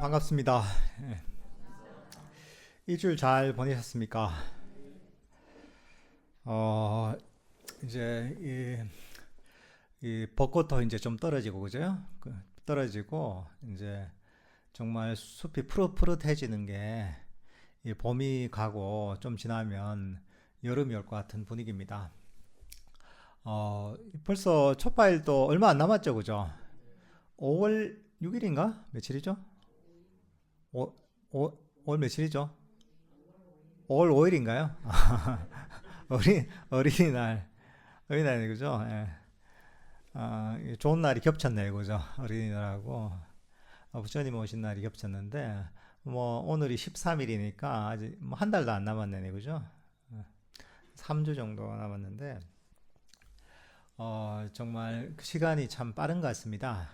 반갑습니다. 예. 일주일 잘 보내셨습니까? 어, 이제 이 벚꽃도 이제 좀 떨어지고 그죠? 떨어지고 이제 정말 숲이 푸릇푸릇해지는 게 이 봄이 가고 좀 지나면 여름이 올 것 같은 분위기입니다. 벌써 첫파일도 얼마 안 남았죠, 그죠? 5월 6일인가? 며칠이죠? 오, 오, 5월 며칠이죠? 5월 5일인가요? 어린이날, 어린이날, 그죠? 예. 좋은 날이 겹쳤네요, 그죠? 어린이날하고 부처님 오신 날이 겹쳤는데, 뭐, 오늘이 13일이니까 아직 뭐 한 달도 안 남았네, 그죠? 3주 정도 남았는데, 정말 그 시간이 참 빠른 것 같습니다.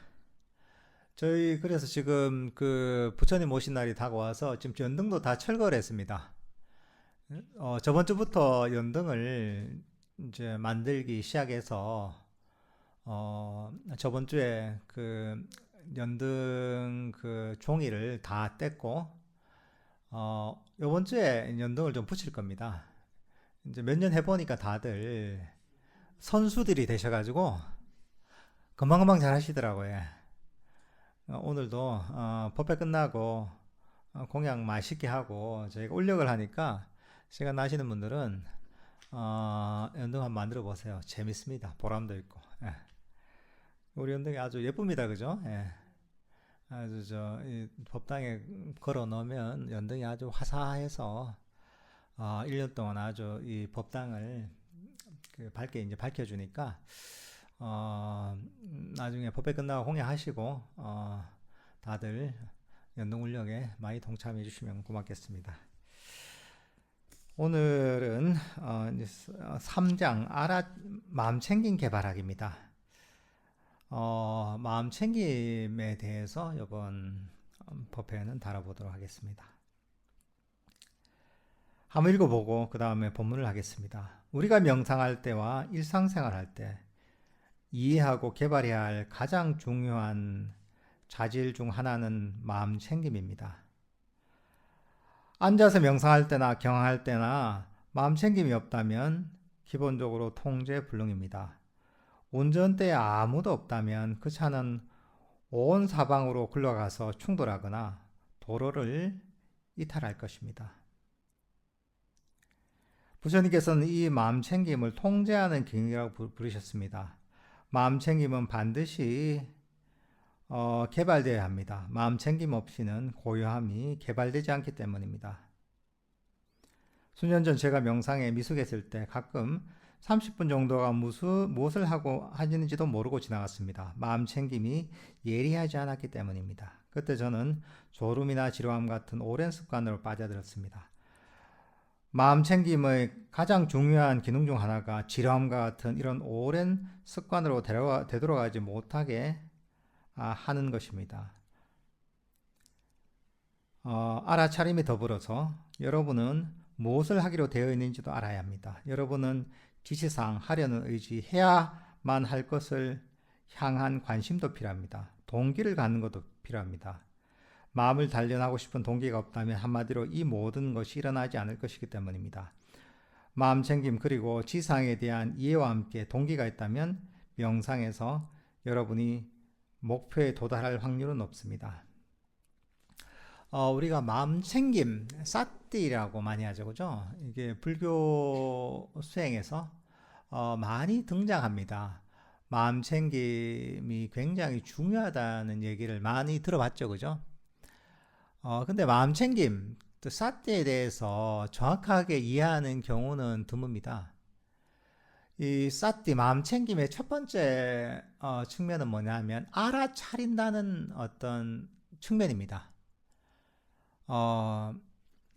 저희 그래서 지금 그 부처님 오신 날이 다가와서 지금 연등도 다 철거를 했습니다. 저번 주부터 연등을 이제 만들기 시작해서 저번 주에 그 연등 그 종이를 다 뗐고 요번 주에 연등을 좀 붙일 겁니다. 이제 몇 년 해보니까 다들 선수들이 되셔가지고 금방금방 잘 하시더라고요. 오늘도 법회 끝나고 공양 맛있게 하고 저희가 울력을 하니까 시간 나시는 분들은 연등 한번 만들어 보세요. 재밌습니다. 보람도 있고. 예. 우리 연등이 아주 예쁩니다. 그죠? 예. 아주 이 법당에 걸어 놓으면 연등이 아주 화사해서 1년 동안 아주 이 법당을 그 밝게 이제 밝혀주니까 나중에 법회 끝나고 공양하시고 다들 연등 울력에 많이 동참해 주시면 고맙겠습니다. 오늘은 3장 마음 챙김 개발학입니다. 마음 챙김에 대해서 이번 법회는 다뤄보도록 하겠습니다. 한번 읽어보고 그 다음에 본문을 하겠습니다. 우리가 명상할 때와 일상생활 할 때 이해하고 개발해야 할 가장 중요한 자질 중 하나는 마음 챙김입니다. 앉아서 명상할 때나 경항할 때나 마음 챙김이 없다면 기본적으로 통제불능입니다. 운전대에 아무도 없다면 그 차는 온 사방으로 굴러가서 충돌하거나 도로를 이탈할 것입니다. 부처님께서는 이 마음 챙김을 통제하는 기능이라고 부르셨습니다. 마음 챙김은 반드시 개발되어야 합니다. 마음 챙김 없이는 고요함이 개발되지 않기 때문입니다. 수년 전 제가 명상에 미숙했을 때 가끔 30분 정도가 무엇을 하고 하시는지도 모르고 지나갔습니다. 마음 챙김이 예리하지 않았기 때문입니다. 그때 저는 졸음이나 지루함 같은 오랜 습관으로 빠져들었습니다. 마음 챙김의 가장 중요한 기능 중 하나가 지루함과 같은 이런 오랜 습관으로 되돌아가지 못하게 하는 것입니다. 알아차림이 더불어서 여러분은 무엇을 하기로 되어 있는지도 알아야 합니다. 여러분은 지시상 하려는 의지, 해야만 할 것을 향한 관심도 필요합니다. 동기를 갖는 것도 필요합니다. 마음을 단련하고 싶은 동기가 없다면 한마디로 이 모든 것이 일어나지 않을 것이기 때문입니다. 마음 챙김 그리고 지상에 대한 이해와 함께 동기가 있다면 명상에서 여러분이 목표에 도달할 확률은 높습니다. 우리가 마음 챙김, 사띠라고 많이 하죠, 그죠? 이게 불교 수행에서 많이 등장합니다. 마음 챙김이 굉장히 중요하다는 얘기를 많이 들어봤죠, 그죠? 근데 마음 챙김, 또 사띠에 대해서 정확하게 이해하는 경우는 드뭅니다. 이 사띠, 마음 챙김의 첫 번째 측면은 뭐냐면 알아차린다는 어떤 측면입니다.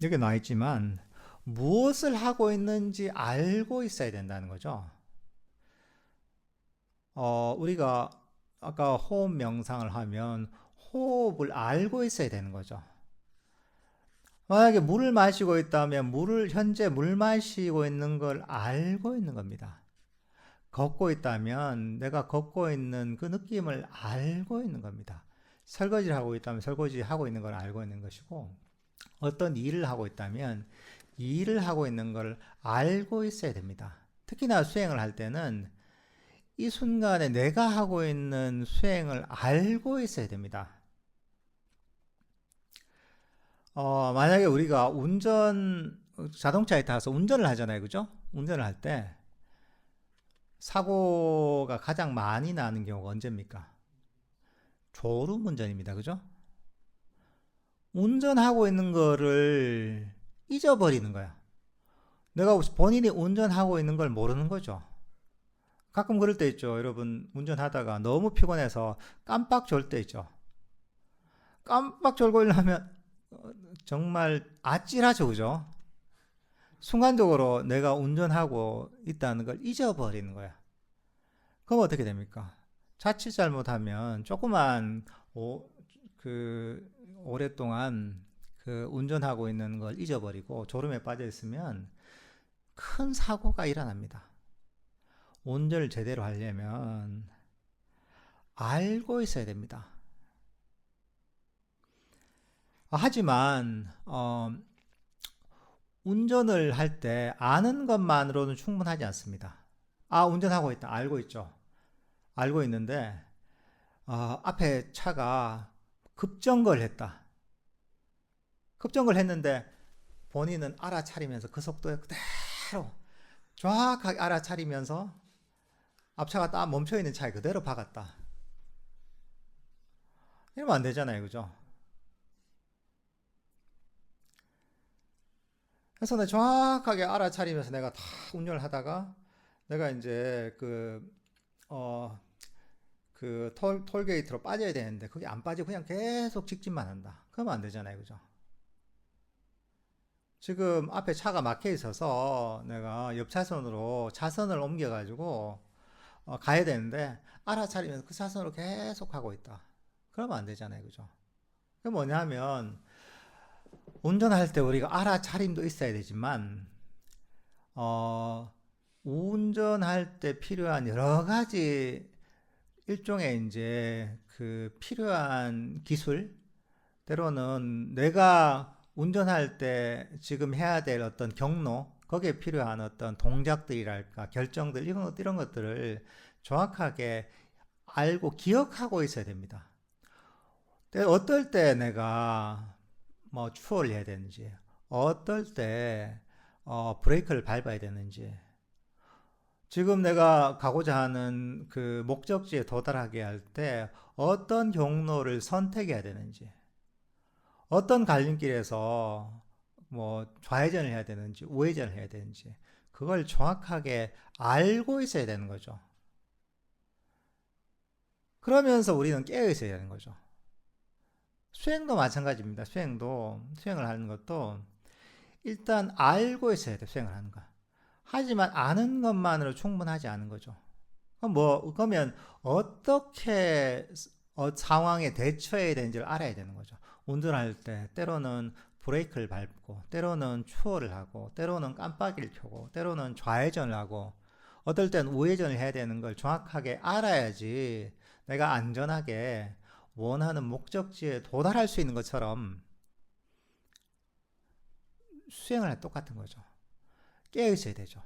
여기 나와 있지만 무엇을 하고 있는지 알고 있어야 된다는 거죠. 우리가 아까 호흡 명상을 하면 호흡을 알고 있어야 되는 거죠. 만약에 물을 마시고 있다면 현재 물 마시고 있는 걸 알고 있는 겁니다. 걷고 있다면 내가 걷고 있는 그 느낌을 알고 있는 겁니다. 설거지를 하고 있다면 설거지 하고 있는 걸 알고 있는 것이고, 어떤 일을 하고 있다면 이 일을 하고 있는 걸 알고 있어야 됩니다. 특히나 수행을 할 때는 이 순간에 내가 하고 있는 수행을 알고 있어야 됩니다. 만약에 우리가 자동차에 타서 운전을 하잖아요. 그죠? 운전을 할 때 사고가 가장 많이 나는 경우가 언제입니까? 졸음 운전입니다. 그죠? 운전하고 있는 거를 잊어버리는 거야. 내가 본인이 운전하고 있는 걸 모르는 거죠. 가끔 그럴 때 있죠. 여러분, 운전하다가 너무 피곤해서 깜빡 졸 때 있죠. 깜빡 졸고 일어나면 정말 아찔하죠. 그죠? 순간적으로 내가 운전하고 있다는 걸 잊어버리는 거야. 그럼 어떻게 됩니까? 자칫 잘못하면 조그만 오랫동안 그 운전하고 있는 걸 잊어버리고 졸음에 빠져 있으면 큰 사고가 일어납니다. 운전을 제대로 하려면 알고 있어야 됩니다. 하지만 운전을 할 때 아는 것만으로는 충분하지 않습니다. 운전하고 있다. 알고 있죠. 알고 있는데 앞에 차가 급정거를 했다. 급정거를 했는데 본인은 알아차리면서 그 속도에 그대로 정확하게 알아차리면서 앞차가 딱 멈춰있는 차에 그대로 박았다. 이러면 안 되잖아요. 그죠? 그래서 내가 정확하게 알아차리면서 내가 다 운전을 하다가 내가 이제 톨게이트로 빠져야 되는데 그게 안 빠지고 그냥 계속 직진만 한다. 그러면 안 되잖아요. 그죠? 지금 앞에 차가 막혀 있어서 내가 옆 차선으로 차선을 옮겨가지고 가야 되는데 알아차리면서 그 차선으로 계속 가고 있다. 그러면 안 되잖아요. 그죠? 그게 뭐냐면 운전할 때 우리가 알아차림도 있어야 되지만 운전할 때 필요한 여러 가지 일종의 이제 그 필요한 기술, 때로는 내가 운전할 때 지금 해야 될 어떤 경로, 거기에 필요한 어떤 동작들이랄까, 결정들, 이런 것들을 정확하게 알고 기억하고 있어야 됩니다. 어떨 때 내가 뭐 추월을 해야 되는지, 어떨 때 브레이크를 밟아야 되는지, 지금 내가 가고자 하는 그 목적지에 도달하게 할 때 어떤 경로를 선택해야 되는지, 어떤 갈림길에서 뭐 좌회전을 해야 되는지 우회전을 해야 되는지 그걸 정확하게 알고 있어야 되는 거죠. 그러면서 우리는 깨어 있어야 되는 거죠. 수행도 마찬가지입니다. 수행을 하는 것도 일단 알고 있어야 돼. 수행을 하는 거. 하지만 아는 것만으로 충분하지 않은 거죠. 그러면 어떻게 상황에 대처해야 되는지를 알아야 되는 거죠. 운전할 때 때로는 브레이크를 밟고, 때로는 추월을 하고, 때로는 깜빡이를 켜고, 때로는 좌회전을 하고, 어떨 땐 우회전을 해야 되는 걸 정확하게 알아야지 내가 안전하게 원하는 목적지에 도달할 수 있는 것처럼 수행을 할 때 똑같은 거죠. 깨어 있어야 되죠.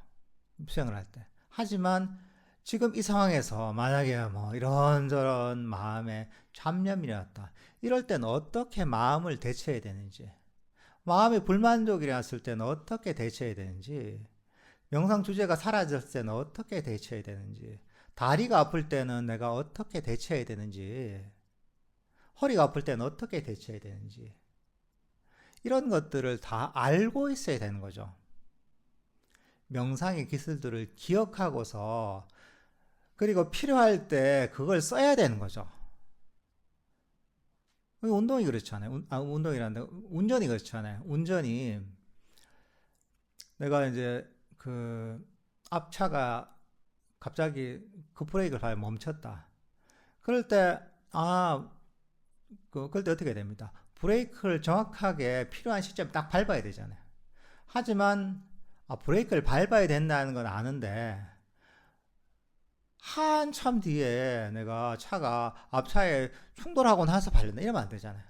수행을 할 때. 하지만 지금 이 상황에서 만약에 뭐 이런저런 마음에 잡념이 났다. 이럴 때는 어떻게 마음을 대처해야 되는지, 마음의 불만족이 일어났을 때는 어떻게 대처해야 되는지, 명상 주제가 사라졌을 때는 어떻게 대처해야 되는지, 다리가 아플 때는 내가 어떻게 대처해야 되는지, 허리가 아플 때는 어떻게 대처해야 되는지, 이런 것들을 다 알고 있어야 되는 거죠. 명상의 기술들을 기억하고서 그리고 필요할 때 그걸 써야 되는 거죠. 운동이 그렇잖아요. 운동이란다. 운전이 그렇잖아요. 운전이 내가 이제 그 앞차가 갑자기 급브레이크를 밟아 멈췄다. 그럴 때 그럴 때 어떻게 됩니다. 브레이크를 정확하게 필요한 시점에 딱 밟아야 되잖아요. 하지만 브레이크를 밟아야 된다는 건 아는데 한참 뒤에 내가 차가 앞차에 충돌하고 나서 발렸네. 이러면 안 되잖아요.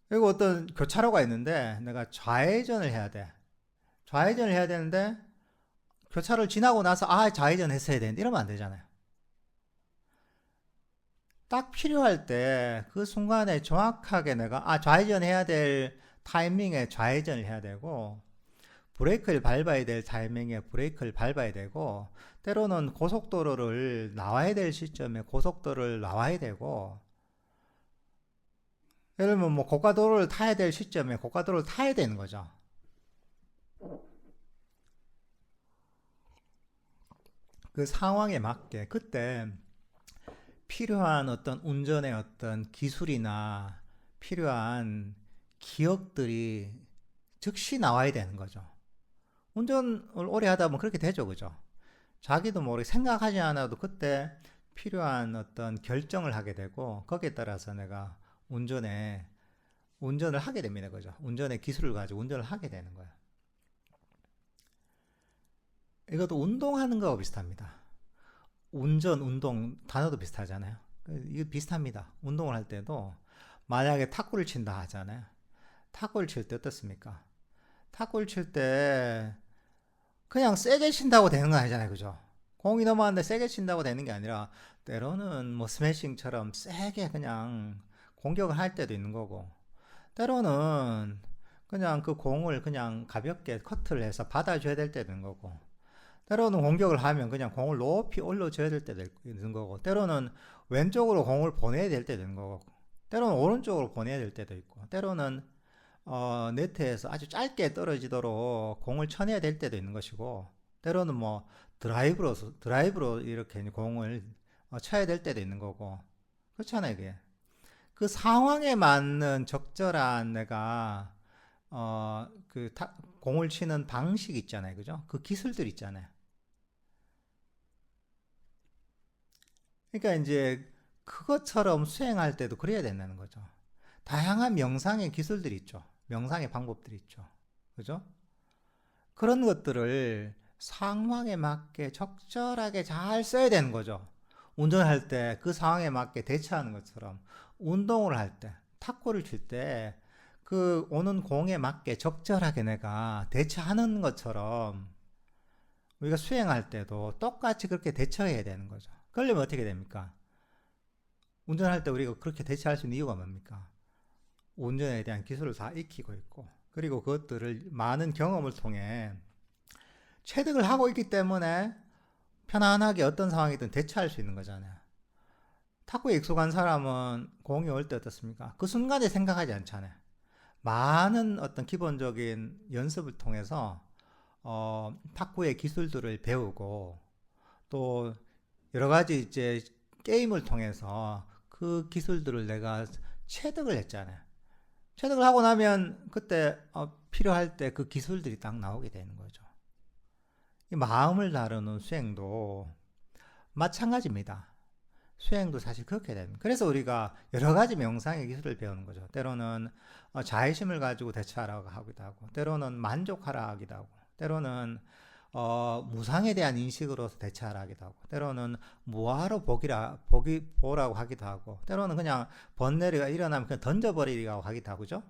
그리고 어떤 교차로가 있는데 내가 좌회전을 해야 돼. 좌회전을 해야 되는데 교차로를 지나고 나서 좌회전 했어야 되는데 이러면 안 되잖아요. 딱 필요할 때 그 순간에 정확하게 내가 좌회전 해야 될 타이밍에 좌회전을 해야 되고 브레이크를 밟아야 될 타이밍에 브레이크를 밟아야 되고 때로는 고속도로를 나와야 될 시점에 고속도로를 나와야 되고 예를 들면 뭐 고가도로를 타야 될 시점에 고가도로를 타야 되는 거죠. 그 상황에 맞게 그때 필요한 어떤 운전의 어떤 기술이나 필요한 기억들이 즉시 나와야 되는 거죠. 운전을 오래 하다 보면 그렇게 되죠, 그죠? 자기도 모르게 생각하지 않아도 그때 필요한 어떤 결정을 하게 되고 거기에 따라서 내가 운전을 하게 됩니다, 그죠? 운전의 기술을 가지고 운전을 하게 되는 거예요. 이것도 운동하는 거하고 비슷합니다. 운동 단어도 비슷하잖아요. 이게 비슷합니다. 운동을 할 때도 만약에 탁구를 친다 하잖아요. 탁구를 칠 때 어떻습니까? 탁구를 칠 때 그냥 세게 친다고 되는 거 아니잖아요. 그죠? 공이 넘어왔는데 세게 친다고 되는 게 아니라 때로는 뭐 스매싱처럼 세게 그냥 공격을 할 때도 있는 거고 때로는 그냥 그 공을 그냥 가볍게 커트를 해서 받아줘야 될 때도 있는 거고 때로는 공격을 하면 그냥 공을 높이 올려줘야 될 때도 있는 거고 때로는 왼쪽으로 공을 보내야 될 때도 있는 거고 때로는 오른쪽으로 보내야 될 때도 있고 때로는 네트에서 아주 짧게 떨어지도록 공을 쳐내야 될 때도 있는 것이고 때로는 뭐 드라이브로 이렇게 공을 쳐야 될 때도 있는 거고 그렇잖아요. 이게 그 상황에 맞는 적절한 내가 공을 치는 방식 있잖아요. 그죠? 그 기술들 있잖아요. 그러니까 이제 그것처럼 수행할 때도 그래야 된다는 거죠. 다양한 명상의 기술들이 있죠. 명상의 방법들이 있죠. 그죠? 그런 것들을 상황에 맞게 적절하게 잘 써야 되는 거죠. 운전할 때 그 상황에 맞게 대처하는 것처럼 운동을 할 때, 탁구를 칠 때 그 오는 공에 맞게 적절하게 내가 대처하는 것처럼 우리가 수행할 때도 똑같이 그렇게 대처해야 되는 거죠. 그러려면 어떻게 됩니까? 운전할 때 우리가 그렇게 대처할 수 있는 이유가 뭡니까? 운전에 대한 기술을 다 익히고 있고 그리고 그것들을 많은 경험을 통해 체득을 하고 있기 때문에 편안하게 어떤 상황이든 대처할 수 있는 거잖아요. 탁구에 익숙한 사람은 공이 올 때 어떻습니까? 그 순간에 생각하지 않잖아요. 많은 어떤 기본적인 연습을 통해서 탁구의 기술들을 배우고 또 여러 가지 이제 게임을 통해서 그 기술들을 내가 체득을 했잖아요. 체득을 하고 나면 그때 필요할 때 그 기술들이 딱 나오게 되는 거죠. 이 마음을 다루는 수행도 마찬가지입니다. 수행도 사실 그렇게 됩니다. 그래서 우리가 여러 가지 명상의 기술을 배우는 거죠. 때로는 자의심을 가지고 대처하라고 하기도 하고, 때로는 만족하라 하기도 하고, 때로는 무상에 대한 인식으로서 대처하라 하기도 하고, 때로는 무하로 보라고 하기도 하고, 때로는 그냥 번뇌가 일어나면 그냥 던져버리라고 하기도 하고, 그죠?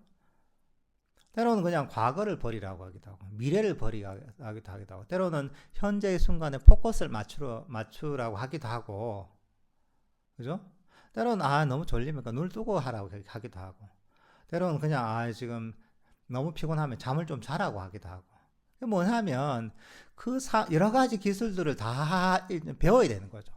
때로는 그냥 과거를 버리라고 하기도 하고, 미래를 버리라고 하기도 하고, 때로는 현재의 순간에 포커스를 맞추라고 하기도 하고, 그죠? 때로는 너무 졸리니까 눈을 뜨고 하라고 하기도 하고, 때로는 그냥 지금 너무 피곤하면 잠을 좀 자라고 하기도 하고. 뭐냐면 여러 가지 기술들을 다 배워야 되는 거죠.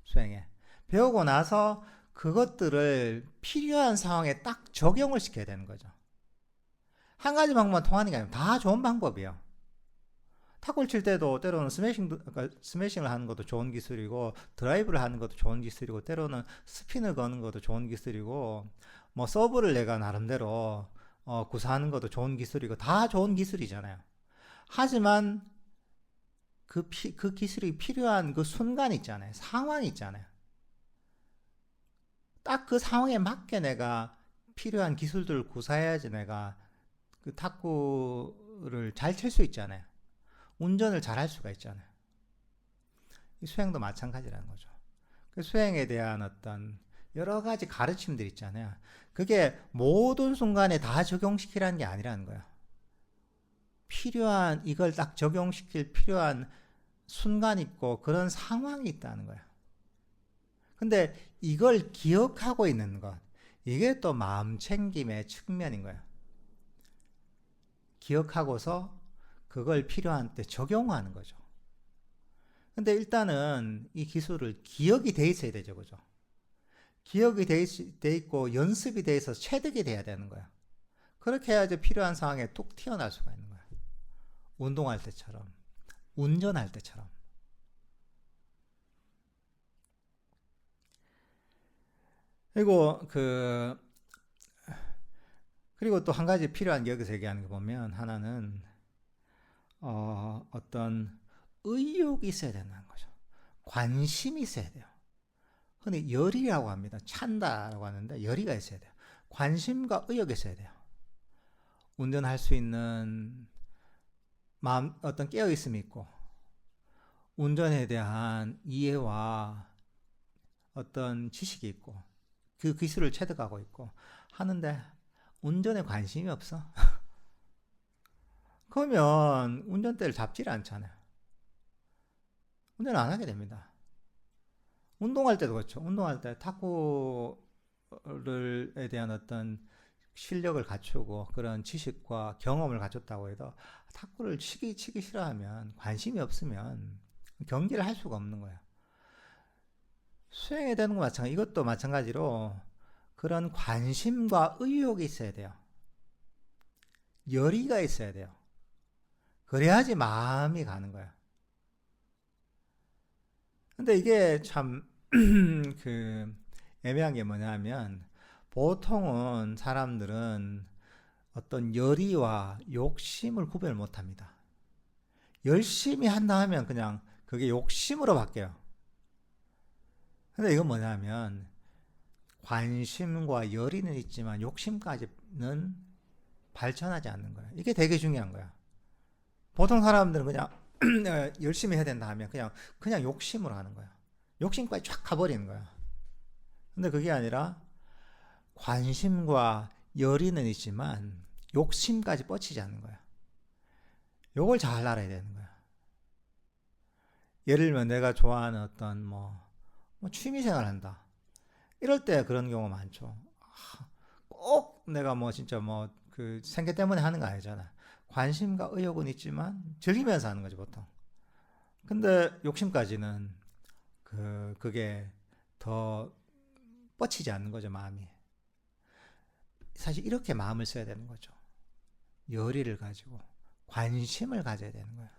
수행에. 배우고 나서 그것들을 필요한 상황에 딱 적용을 시켜야 되는 거죠. 한 가지 방법만 통하는 게 아니라 다 좋은 방법이에요. 탁구를 칠 때도 때로는 스매싱을 하는 것도 좋은 기술이고 드라이브를 하는 것도 좋은 기술이고 때로는 스핀을 거는 것도 좋은 기술이고 뭐 서브를 내가 나름대로 구사하는 것도 좋은 기술이고 다 좋은 기술이잖아요. 하지만 그 기술이 필요한 그 순간 있잖아요. 상황이 있잖아요. 딱 그 상황에 맞게 내가 필요한 기술들을 구사해야지 내가 그 탁구를 잘 칠 수 있잖아요. 운전을 잘 할 수가 있잖아요. 이 수행도 마찬가지라는 거죠. 그 수행에 대한 어떤 여러 가지 가르침들 있잖아요. 그게 모든 순간에 다 적용시키라는 게 아니라는 거예요. 필요한, 이걸 딱 적용시킬 필요한 순간 있고 그런 상황이 있다는 거예요. 근데 이걸 기억하고 있는 것, 이게 또 마음 챙김의 측면인 거예요. 기억하고서 그걸 필요한 때 적용하는 거죠. 근데 일단은 이 기술을 기억이 돼 있어야 되죠. 그죠? 기억이 돼 있고 연습이 돼 있어서 체득이 돼야 되는 거야. 그렇게 해야지 필요한 상황에 뚝 튀어나올 수가 있는 거야. 운동할 때처럼, 운전할 때처럼. 그리고 그리고 또 한 가지 필요한 게 여기서 얘기하는 거 보면 하나는 어떤 의욕이 있어야 된다는 거죠. 관심이 있어야 돼요. 흔히 열이라고 합니다. 찬다라고 하는데 열의가 있어야 돼요. 관심과 의욕이 있어야 돼요. 운전할 수 있는 마음, 어떤 깨어있음이 있고 운전에 대한 이해와 어떤 지식이 있고 그 기술을 체득하고 있고 하는데 운전에 관심이 없어. 그러면 운전대를 잡지를 않잖아요. 운전 안 하게 됩니다. 운동할 때도 그렇죠. 운동할 때 탁구에 대한 어떤 실력을 갖추고 그런 지식과 경험을 갖췄다고 해도 탁구를 치기 싫어하면 관심이 없으면 경기를 할 수가 없는 거예요. 수행해야 되는 거 마찬가지. 이것도 마찬가지로 그런 관심과 의욕이 있어야 돼요. 열의가 있어야 돼요. 그래야지 마음이 가는 거야. 근데 이게 참 애매한 게 뭐냐면 보통은 사람들은 어떤 열의와 욕심을 구별 못 합니다. 열심히 한다 하면 그냥 그게 욕심으로 바뀌어요. 근데 이건 뭐냐면 관심과 열의는 있지만 욕심까지는 발전하지 않는 거야. 이게 되게 중요한 거야. 보통 사람들은 그냥 열심히 해야 된다 하면 그냥 욕심으로 하는 거야. 욕심까지 쫙 가버리는 거야. 근데 그게 아니라 관심과 열의는 있지만 욕심까지 뻗치지 않는 거야. 요걸 잘 알아야 되는 거야. 예를 들면 내가 좋아하는 어떤 취미생활 한다. 이럴 때 그런 경우가 많죠. 꼭 내가 진짜 그 생계 때문에 하는 거 아니잖아. 관심과 의욕은 있지만 즐기면서 하는 거지 보통. 근데 욕심까지는 그게 더 뻗치지 않는 거죠, 마음이. 사실 이렇게 마음을 써야 되는 거죠. 열의를 가지고 관심을 가져야 되는 거예요.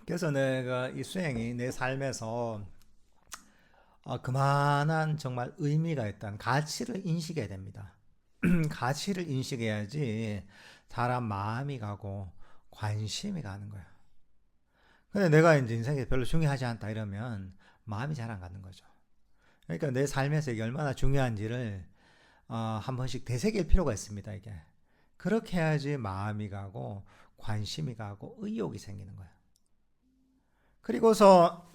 그래서 내가 이 수행이 내 삶에서 그만한 정말 의미가 있다는 가치를 인식해야 됩니다. 가치를 인식해야지 사람 마음이 가고 관심이 가는 거야. 근데 내가 이제 인생에 별로 중요하지 않다 이러면 마음이 잘 안 가는 거죠. 그러니까 내 삶에서 이게 얼마나 중요한지를 한 번씩 되새길 필요가 있습니다. 이게 그렇게 해야지 마음이 가고 관심이 가고 의욕이 생기는 거야. 그리고서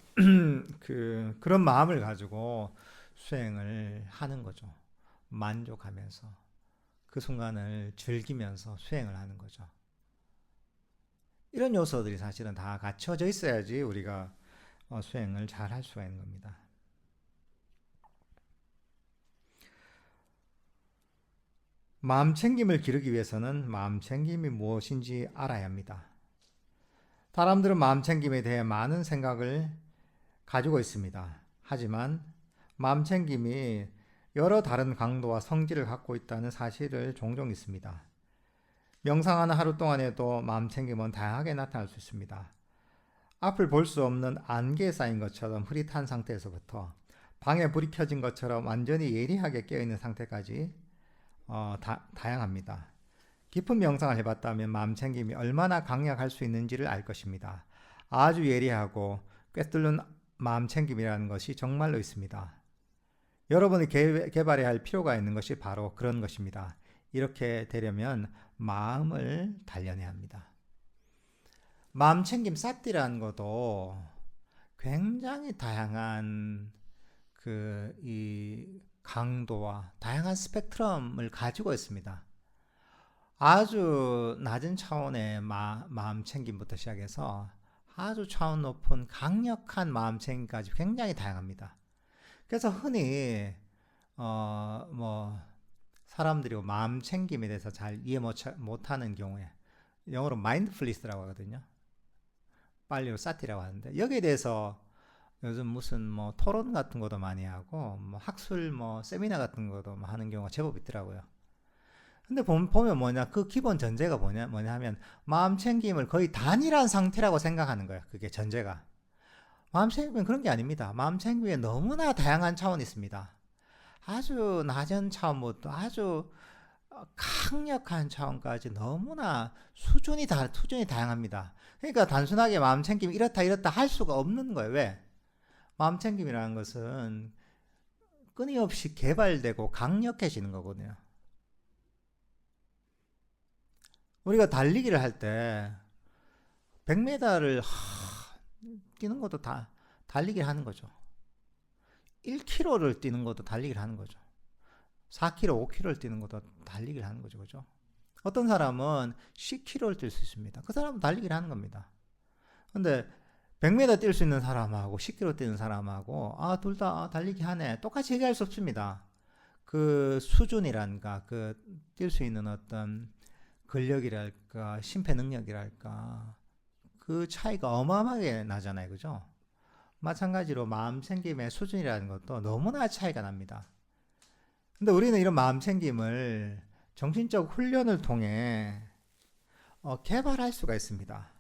그런 마음을 가지고 수행을 하는 거죠. 만족하면서 그 순간을 즐기면서 수행을 하는 거죠. 이런 요소들이 사실은 다 갖춰져 있어야지 우리가 수행을 잘 할 수가 있는 겁니다. 마음 챙김을 기르기 위해서는 마음 챙김이 무엇인지 알아야 합니다. 사람들은 마음 챙김에 대해 많은 생각을 가지고 있습니다. 하지만 마음 챙김이 여러 다른 강도와 성질을 갖고 있다는 사실을 종종 있습니다. 명상하는 하루 동안에도 마음 챙김은 다양하게 나타날 수 있습니다. 앞을 볼 수 없는 안개에 쌓인 것처럼 흐릿한 상태에서부터 방에 불이 켜진 것처럼 완전히 예리하게 깨어있는 상태까지 다양합니다. 깊은 명상을 해봤다면 마음 챙김이 얼마나 강약할 수 있는지를 알 것입니다. 아주 예리하고 꿰뚫는 마음 챙김이라는 것이 정말로 있습니다. 여러분이 개발해야 할 필요가 있는 것이 바로 그런 것입니다. 이렇게 되려면 마음을 단련해야 합니다. 마음챙김 사띠라는 것도 굉장히 다양한 이 강도와 다양한 스펙트럼을 가지고 있습니다. 아주 낮은 차원의 마음챙김부터 시작해서 아주 차원 높은 강력한 마음챙김까지 굉장히 다양합니다. 그래서 흔히 뭐 사람들이 마음챙김에 대해서 잘 이해 못하는 경우에 영어로 마인드풀리스라고 하거든요. 빨리로 사티라고 하는데 여기에 대해서 요즘 무슨 뭐 토론 같은 것도 많이 하고 뭐 학술 뭐 세미나 같은 것도 하는 경우가 제법 있더라고요. 근데 보면 뭐냐, 그 기본 전제가 뭐냐 하면 마음챙김을 거의 단일한 상태라고 생각하는 거예요. 그게 전제가. 마음챙김은 그런 게 아닙니다. 마음챙김에 너무나 다양한 차원이 있습니다. 아주 낮은 차원부터 아주 강력한 차원까지 너무나 수준이 다양합니다. 그러니까 단순하게 마음챙김이 이렇다 할 수가 없는 거예요. 왜? 마음챙김이라는 것은 끊임없이 개발되고 강력해지는 거거든요. 우리가 달리기를 할 때 100m를 뛰는 것도 다 달리기를 하는 거죠. 1km를 뛰는 것도 달리기를 하는 거죠. 4km, 5km를 뛰는 것도 달리기를 하는 거죠. 그죠? 어떤 사람은 10km를 뛸 수 있습니다. 그 사람은 달리기를 하는 겁니다. 근데 100m 뛸 수 있는 사람하고 10km 뛰는 사람하고 둘 다 달리기 하네. 똑같이 얘기할 수 없습니다. 그 수준이란가 뛸 수 있는 어떤 근력이랄까 심폐 능력이랄까 그 차이가 어마어마하게 나잖아요. 그죠? 마찬가지로 마음챙김의 수준이라는 것도 너무나 차이가 납니다. 근데 우리는 이런 마음챙김을 정신적 훈련을 통해 개발할 수가 있습니다.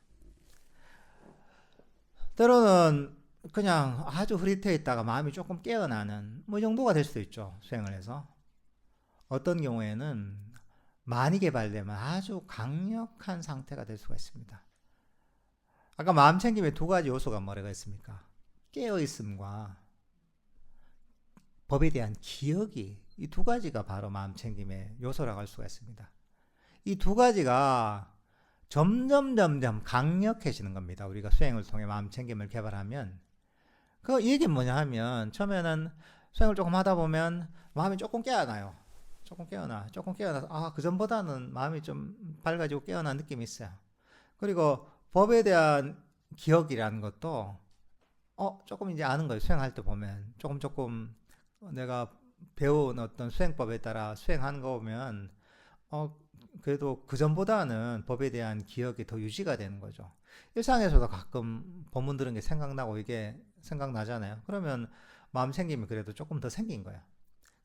때로는 그냥 아주 흐릿해 있다가 마음이 조금 깨어나는 뭐 정도가 될 수도 있죠. 수행을 해서. 어떤 경우에는 많이 개발되면 아주 강력한 상태가 될 수가 있습니다. 아까 마음챙김의 두 가지 요소가 뭐라고 했습니까? 깨어있음과 법에 대한 기억이, 이 두 가지가 바로 마음챙김의 요소라고 할 수가 있습니다. 이 두 가지가 점점 강력해지는 겁니다. 우리가 수행을 통해 마음챙김을 개발하면. 그 얘기는 뭐냐 하면, 처음에는 수행을 조금 하다 보면 마음이 조금 깨어나요. 조금 깨어나서 그 전보다는 마음이 좀 밝아지고 깨어난 느낌이 있어요. 그리고 법에 대한 기억이라는 것도 조금 이제 아는 거예요. 수행할 때 보면 조금 내가 배운 어떤 수행법에 따라 수행하는 거 보면 그래도 그 전보다는 법에 대한 기억이 더 유지가 되는 거죠. 일상에서도 가끔 법문 들은 게 생각나고 이게 생각나잖아요. 그러면 마음 챙김이 그래도 조금 더 생긴 거예요.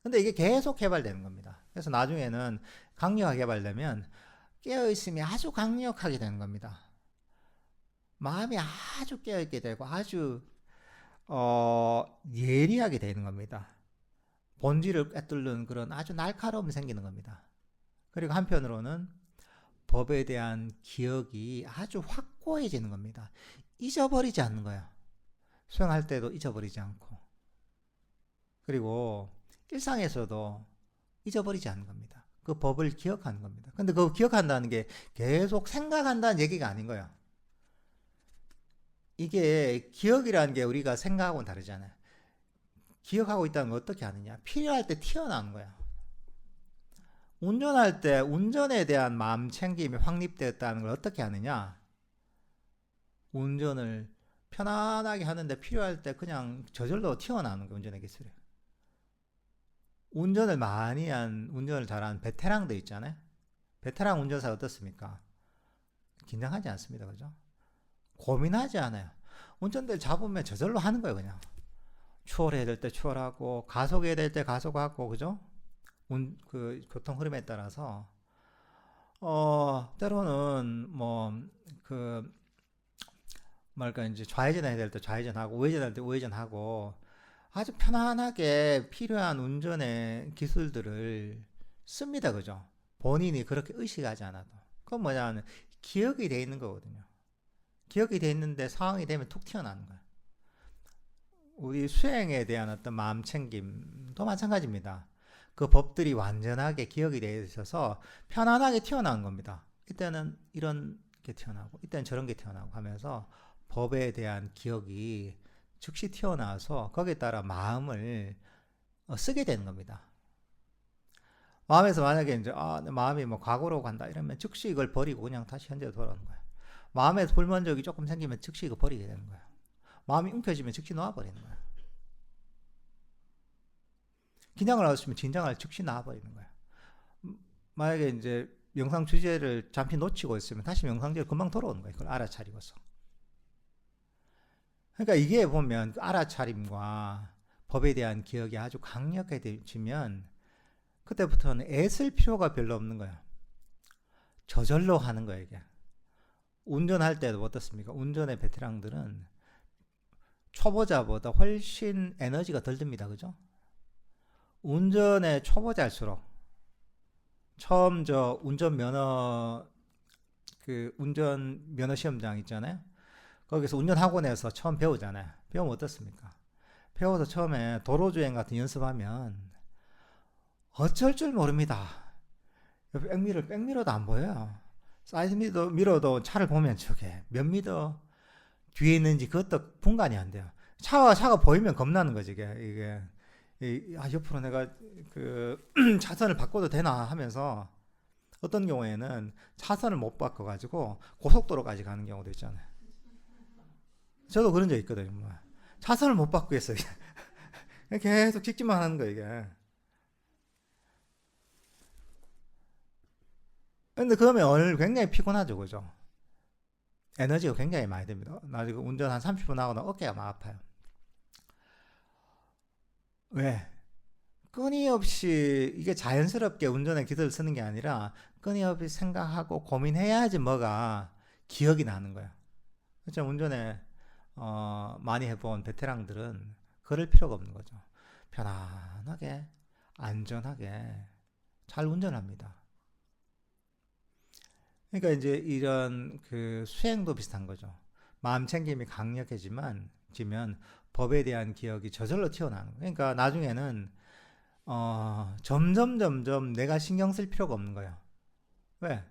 근데 이게 계속 개발되는 겁니다. 그래서 나중에는 강력하게 개발되면 깨어있음이 아주 강력하게 되는 겁니다. 마음이 아주 깨어있게 되고 아주 예리하게 되는 겁니다. 본질을 꿰뚫는 그런 아주 날카로움이 생기는 겁니다. 그리고 한편으로는 법에 대한 기억이 아주 확고해지는 겁니다. 잊어버리지 않는 거예요. 수행할 때도 잊어버리지 않고. 그리고 일상에서도 잊어버리지 않는 겁니다. 그 법을 기억하는 겁니다. 근데 그거 기억한다는 게 계속 생각한다는 얘기가 아닌 거예요. 이게 기억이라는 게 우리가 생각하고는 다르잖아요. 기억하고 있다는 걸 어떻게 아느냐? 필요할 때 튀어나오는 거예요. 운전할 때 운전에 대한 마음 챙김이 확립되었다는 걸 어떻게 아느냐? 운전을 편안하게 하는데 필요할 때 그냥 저절로 튀어나오는 거예요. 운전의 기술이. 운전을 잘하는 베테랑들 있잖아요. 베테랑 운전사 어떻습니까? 긴장하지 않습니다. 그죠? 고민하지 않아요. 운전대를 잡으면 저절로 하는 거예요. 그냥 추월해야 될 때 추월하고 가속해야 될 때 가속하고. 그죠? 그 교통 흐름에 따라서 때로는 이제 좌회전해야 될 때 좌회전하고 우회전할 때 우회전하고 아주 편안하게 필요한 운전의 기술들을 씁니다. 그죠? 본인이 그렇게 의식하지 않아도. 그건 뭐냐면 기억이 돼 있는 거거든요. 기억이 돼 있는데 상황이 되면 툭 튀어나오는 거예요. 우리 수행에 대한 어떤 마음 챙김도 마찬가지입니다. 그 법들이 완전하게 기억이 되어 있어서 편안하게 튀어나온 겁니다. 이때는 이런 게 튀어나오고 이때는 저런 게 튀어나오고 하면서 법에 대한 기억이 즉시 튀어나와서 거기에 따라 마음을 쓰게 되는 겁니다. 마음에서 만약에 이제 내 마음이 뭐 과거로 간다 이러면 즉시 이걸 버리고 그냥 다시 현재로 돌아오는 거예요. 마음에서 불만족이 조금 생기면 즉시 이거 버리게 되는 거예요. 마음이 움켜지면 즉시 놓아버리는 거예요. 긴장을 하고 있으면 긴장을 즉시 놔버리는 거예요. 만약에 이제 명상 주제를 잠시 놓치고 있으면 다시 명상제로 금방 돌아오는 거예요. 그걸 알아차리고서. 그러니까 이게 보면 알아차림과 법에 대한 기억이 아주 강력해지면 그때부터는 애쓸 필요가 별로 없는 거예요. 저절로 하는 거예요, 이게. 운전할 때도 어떻습니까? 운전의 베테랑들은 초보자보다 훨씬 에너지가 덜 듭니다. 그죠? 운전의 초보자일수록 처음 운전 면허 시험장 있잖아요. 거기서 운전학원에서 처음 배우잖아요. 배우면 어떻습니까? 배워서 처음에 도로주행 같은 연습하면 어쩔 줄 모릅니다. 백미러도 안 보여요. 사이드 미러도 차를 보면 저게 몇 미터 뒤에 있는지 그것도 분간이 안 돼요. 차가 보이면 겁나는 거지, 이게. 옆으로 내가 차선을 바꿔도 되나 하면서 어떤 경우에는 차선을 못 바꿔가지고 고속도로까지 가는 경우도 있잖아요. 저도 그런 적 있거든요. 차선을 못 바꾸겠어요. 계속 직진만 하는 거예요, 이게. 근데 그러면 굉장히 피곤하죠, 그죠? 에너지가 굉장히 많이 듭니다. 나 지금 운전 한 30분 하고 나 어깨가 막 아파요. 왜? 끊임없이 이게 자연스럽게 운전에 기술을 쓰는 게 아니라 끊임없이 생각하고 고민해야지 뭐가 기억이 나는 거야. 그렇죠? 운전에 많이 해본 베테랑들은 그럴 필요가 없는 거죠. 편안하게 안전하게 잘 운전합니다. 그러니까 이제 이런 수행도 비슷한 거죠. 마음 챙김이 강력해지면 법에 대한 기억이 저절로 튀어나오는 거예요. 그러니까 나중에는 점점 내가 신경 쓸 필요가 없는 거예요. 왜?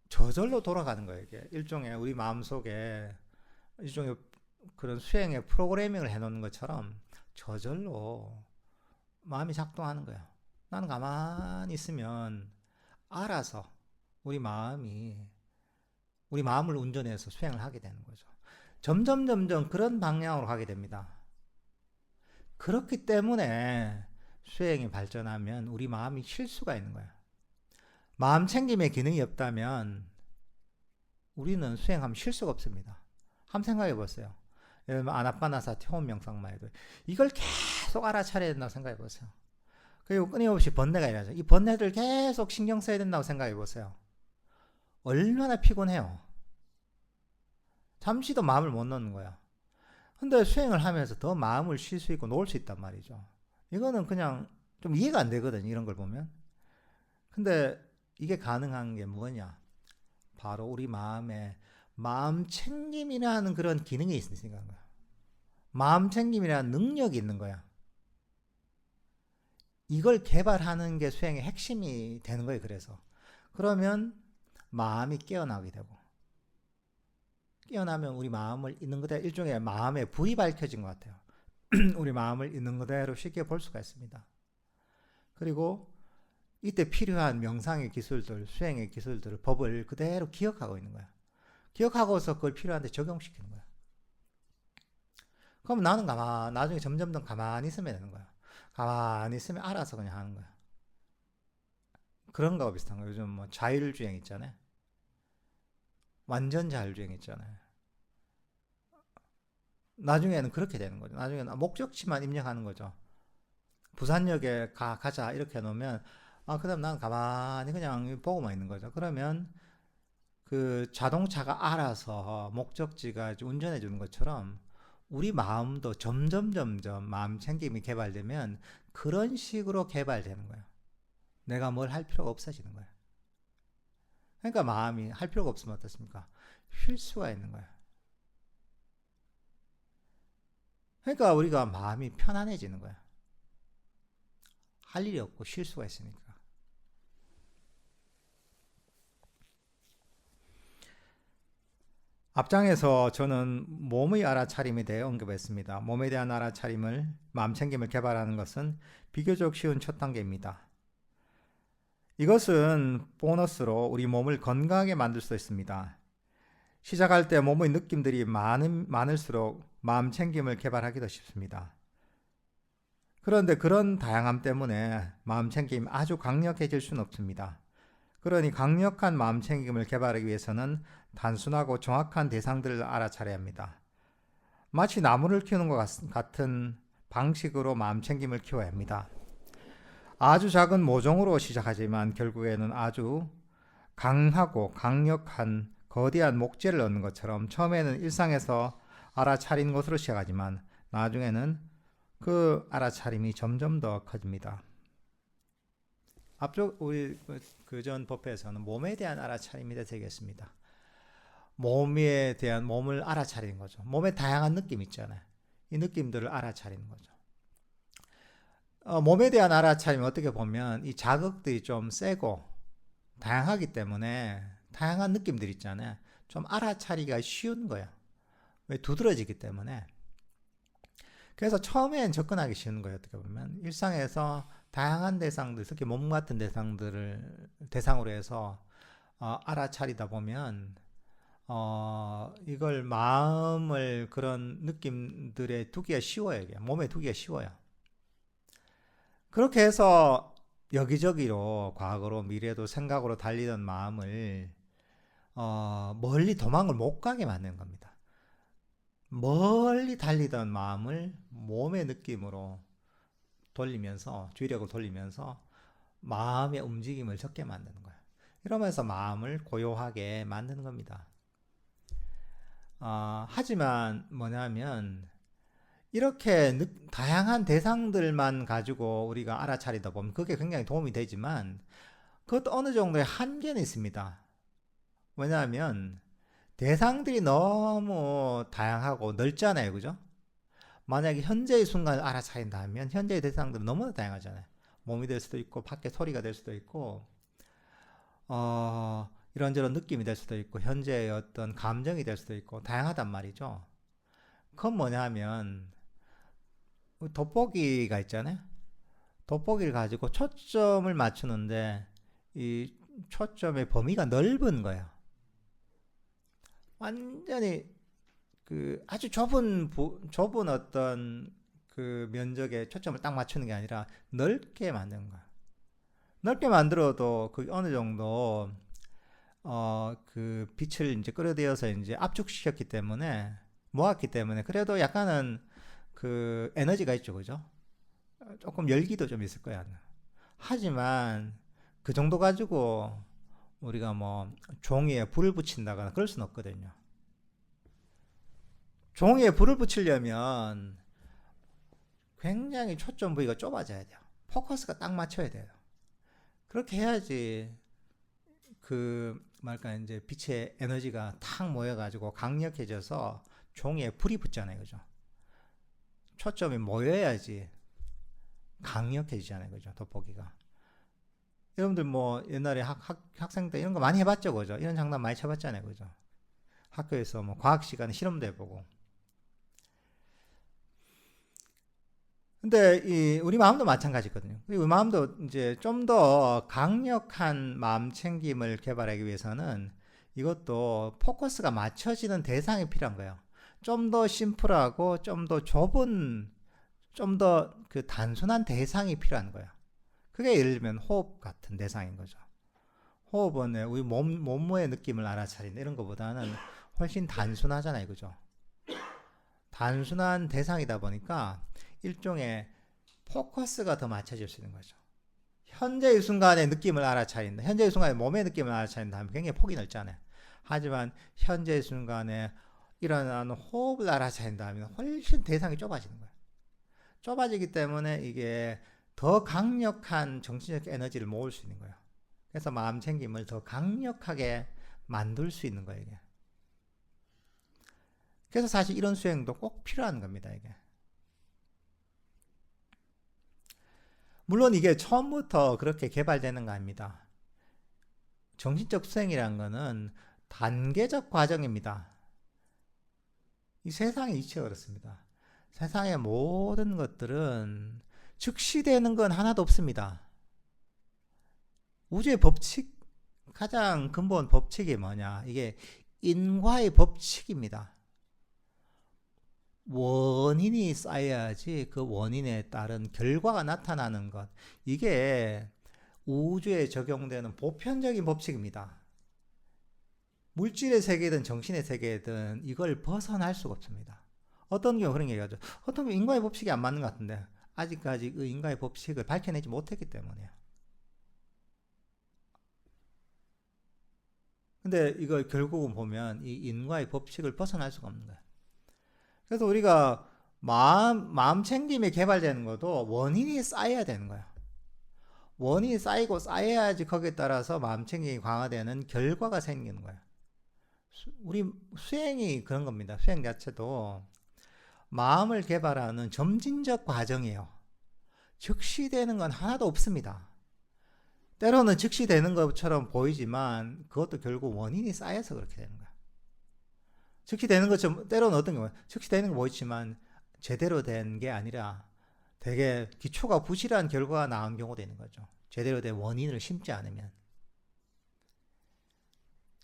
저절로 돌아가는 거예요. 이게 일종의 우리 마음속에 일종의 그런 수행의 프로그래밍을 해놓는 것처럼 저절로 마음이 작동하는 거예요. 나는 가만히 있으면 알아서 우리 마음을 운전해서 수행을 하게 되는 거죠. 점점 그런 방향으로 가게 됩니다. 그렇기 때문에 수행이 발전하면 우리 마음이 쉴 수가 있는 거예요. 마음 챙김의 기능이 없다면 우리는 수행하면 쉴 수가 없습니다. 한번 생각해 보세요. 예를 들면 아나파나사티 호흡 명상만 해도 이걸 계속 알아차려야 된다고 생각해 보세요. 그리고 끊임없이 번뇌가 일어나죠. 이 번뇌를 계속 신경 써야 된다고 생각해 보세요. 얼마나 피곤해요. 잠시도 마음을 못 놓는 거야. 근데 수행을 하면서 더 마음을 쉴 수 있고 놓을 수 있단 말이죠. 이거는 그냥 좀 이해가 안 되거든요. 이런 걸 보면. 근데 이게 가능한 게 뭐냐? 바로 우리 마음에 마음 챙김이라는 그런 기능이 있으니까 거야. 마음 챙김이라는 능력이 있는 거야. 이걸 개발하는 게 수행의 핵심이 되는 거예요. 그래서 그러면 마음이 깨어나게 되고, 깨어나면 우리 마음을 있는 그대로 일종의 마음의 불이 밝혀진 것 같아요. 우리 마음을 있는 그대로 쉽게 볼 수가 있습니다. 그리고 이때 필요한 명상의 기술들, 수행의 기술들을, 법을 그대로 기억하고 있는 거야. 기억하고서 그걸 필요한데 적용시키는 거야. 그럼 나는 나중에 점점 더 가만히 있으면 되는 거야. 가만히 있으면 알아서 그냥 하는 거야. 그런 거와 비슷한 거야. 요즘 뭐 자율주행 있잖아요. 완전 자율주행 있잖아요. 나중에는 그렇게 되는 거죠. 나중에는 목적지만 입력하는 거죠. 부산역에 가자 이렇게 해놓으면 그 다음 난 가만히 그냥 보고만 있는 거죠. 그러면 그 자동차가 알아서 목적지가 운전해 주는 것처럼 우리 마음도 점점 마음 챙김이 개발되면 그런 식으로 개발되는 거예요. 내가 뭘 할 필요가 없어지는 거예요. 그러니까 마음이 할 필요가 없으면 어떻습니까? 쉴 수가 있는 거예요. 그러니까 우리가 마음이 편안해지는 거예요. 할 일이 없고 쉴 수가 있으니까. 앞장에서 저는 몸의 알아차림에 대해 언급했습니다. 몸에 대한 알아차림을, 마음챙김을 개발하는 것은 비교적 쉬운 첫 단계입니다. 이것은 보너스로 우리 몸을 건강하게 만들 수 있습니다. 시작할 때 몸의 느낌들이 많을수록 마음챙김을 개발하기도 쉽습니다. 그런데 그런 다양함 때문에 마음챙김이 아주 강력해질 수는 없습니다. 그러니 강력한 마음챙김을 개발하기 위해서는 단순하고 정확한 대상들을 알아차려야 합니다. 마치 나무를 키우는 것 같은 방식으로 마음챙김을 키워야 합니다. 아주 작은 모종으로 시작하지만 결국에는 아주 강하고 강력한 거대한 목재를 얻는 것처럼 처음에는 일상에서 알아차리는 것으로 시작하지만 나중에는 그 알아차림이 점점 더 커집니다. 앞쪽 우리 그전 법회에서는 몸에 대한 알아차림이 되겠습니다. 몸에 대한 몸을 알아차리는 거죠. 몸에 다양한 느낌 있잖아요. 이 느낌들을 알아차리는 거죠. 몸에 대한 알아차림은 어떻게 보면 이 자극들이 좀 세고 다양하기 때문에 다양한 느낌들 있잖아요. 좀 알아차리기가 쉬운 거예요. 왜? 두드러지기 때문에. 그래서 처음엔 접근하기 쉬운 거예요. 어떻게 보면 일상에서 다양한 대상들, 특히 몸 같은 대상들을 대상으로 해서 알아차리다 보면 이걸 마음을 그런 느낌들에 두기가 쉬워요. 이게. 몸에 두기가 쉬워요. 그렇게 해서 여기저기로 과거로 미래도 생각으로 달리던 마음을 멀리 도망을 못 가게 만드는 겁니다. 멀리 달리던 마음을 몸의 느낌으로 돌리면서 주의력을 돌리면서 마음의 움직임을 적게 만드는 거예요. 이러면서 마음을 고요하게 만드는 겁니다. 하지만 뭐냐면 이렇게 다양한 대상들만 가지고 우리가 알아차리다 보면 그게 굉장히 도움이 되지만 그것도 어느 정도의 한계는 있습니다. 왜냐하면 대상들이 너무 다양하고 넓잖아요. 그죠? 만약에 현재의 순간을 알아차린다 하면 현재의 대상들은 너무나 다양하잖아요. 몸이 될 수도 있고 밖에 소리가 될 수도 있고 이런저런 느낌이 될 수도 있고 현재의 어떤 감정이 될 수도 있고 다양하단 말이죠. 그건 뭐냐 하면 돋보기가 있잖아요. 돋보기를 가지고 초점을 맞추는데 이 초점의 범위가 넓은 거예요. 완전히 그 아주 좁은 어떤 그 면적에 초점을 딱 맞추는 게 아니라 넓게 만드는 거야. 넓게 만들어도 그 어느 정도 그 빛을 이제 끌어들여서 이제 압축시켰기 때문에 모았기 때문에 그래도 약간은 그 에너지가 있죠, 그죠? 조금 열기도 좀 있을 거야. 하지만 그 정도 가지고 우리가 뭐 종이에 불을 붙인다거나 그럴 수는 없거든요. 종이에 불을 붙이려면 굉장히 초점 부위가 좁아져야 돼요. 포커스가 딱 맞춰야 돼요. 그렇게 해야지 그 말까 이제 빛의 에너지가 탁 모여가지고 강력해져서 종이에 불이 붙잖아요, 그죠? 초점이 모여야지 강력해지잖아요, 그죠? 돋보기가. 여러분들 뭐 옛날에 학생 때 이런 거 많이 해봤죠, 그죠? 이런 장난 많이 쳐봤잖아요, 그죠? 학교에서 뭐 과학 시간에 실험도 해보고. 근데 우리 마음도 마찬가지거든요. 우리 마음도 이제 좀 더 강력한 마음 챙김을 개발하기 위해서는 이것도 포커스가 맞춰지는 대상이 필요한 거예요. 좀 더 심플하고 좀 더 좁은 좀 더 그 단순한 대상이 필요한 거예요. 그게 예를 들면 호흡 같은 대상인 거죠. 호흡은 우리 몸의 느낌을 알아차리는 이런 것보다는 훨씬 단순하잖아요, 그죠? 단순한 대상이다 보니까 일종의 포커스가 더 맞춰질 수 있는 거죠. 현재의 순간의 느낌을 알아차린다. 현재의 순간의 몸의 느낌을 알아차린다 하면 굉장히 폭이 넓잖아요. 하지만 현재의 순간에 일어나는 호흡을 알아차린다 하면 훨씬 대상이 좁아지는 거예요. 좁아지기 때문에 이게 더 강력한 정신적 에너지를 모을 수 있는 거예요. 그래서 마음 챙김을 더 강력하게 만들 수 있는 거예요, 이게. 그래서 사실 이런 수행도 꼭 필요한 겁니다, 이게. 물론 이게 처음부터 그렇게 개발되는 거 아닙니다. 정신적 수행이라는 거는 단계적 과정입니다. 이 세상의 이치가 그렇습니다. 세상의 모든 것들은 즉시되는 건 하나도 없습니다. 우주의 법칙, 가장 근본 법칙이 뭐냐? 이게 인과의 법칙입니다. 원인이 쌓여야지 그 원인에 따른 결과가 나타나는 것. 이게 우주에 적용되는 보편적인 법칙입니다. 물질의 세계든 정신의 세계든 이걸 벗어날 수가 없습니다. 어떤 경우 그런 얘기하죠. 어떤 경우 인과의 법칙이 안 맞는 것 같은데 아직까지 그 인과의 법칙을 밝혀내지 못했기 때문에요. 근데 이걸 결국은 보면 이 인과의 법칙을 벗어날 수가 없는 거예요. 그래서 우리가 마음 챙김이 개발되는 것도 원인이 쌓여야 되는 거예요. 원인이 쌓이고 쌓여야지 거기에 따라서 마음 챙김이 강화되는 결과가 생기는 거예요. 우리 수행이 그런 겁니다. 수행 자체도 마음을 개발하는 점진적 과정이에요. 즉시 되는 건 하나도 없습니다. 때로는 즉시 되는 것처럼 보이지만 그것도 결국 원인이 쌓여서 그렇게 되는 거예요. 즉시 되는 것처럼 때로는 어떤 경우에 즉시 되는 거 보이지만 제대로 된 게 아니라 되게 기초가 부실한 결과가 나온 경우도 있는 거죠. 제대로 된 원인을 심지 않으면.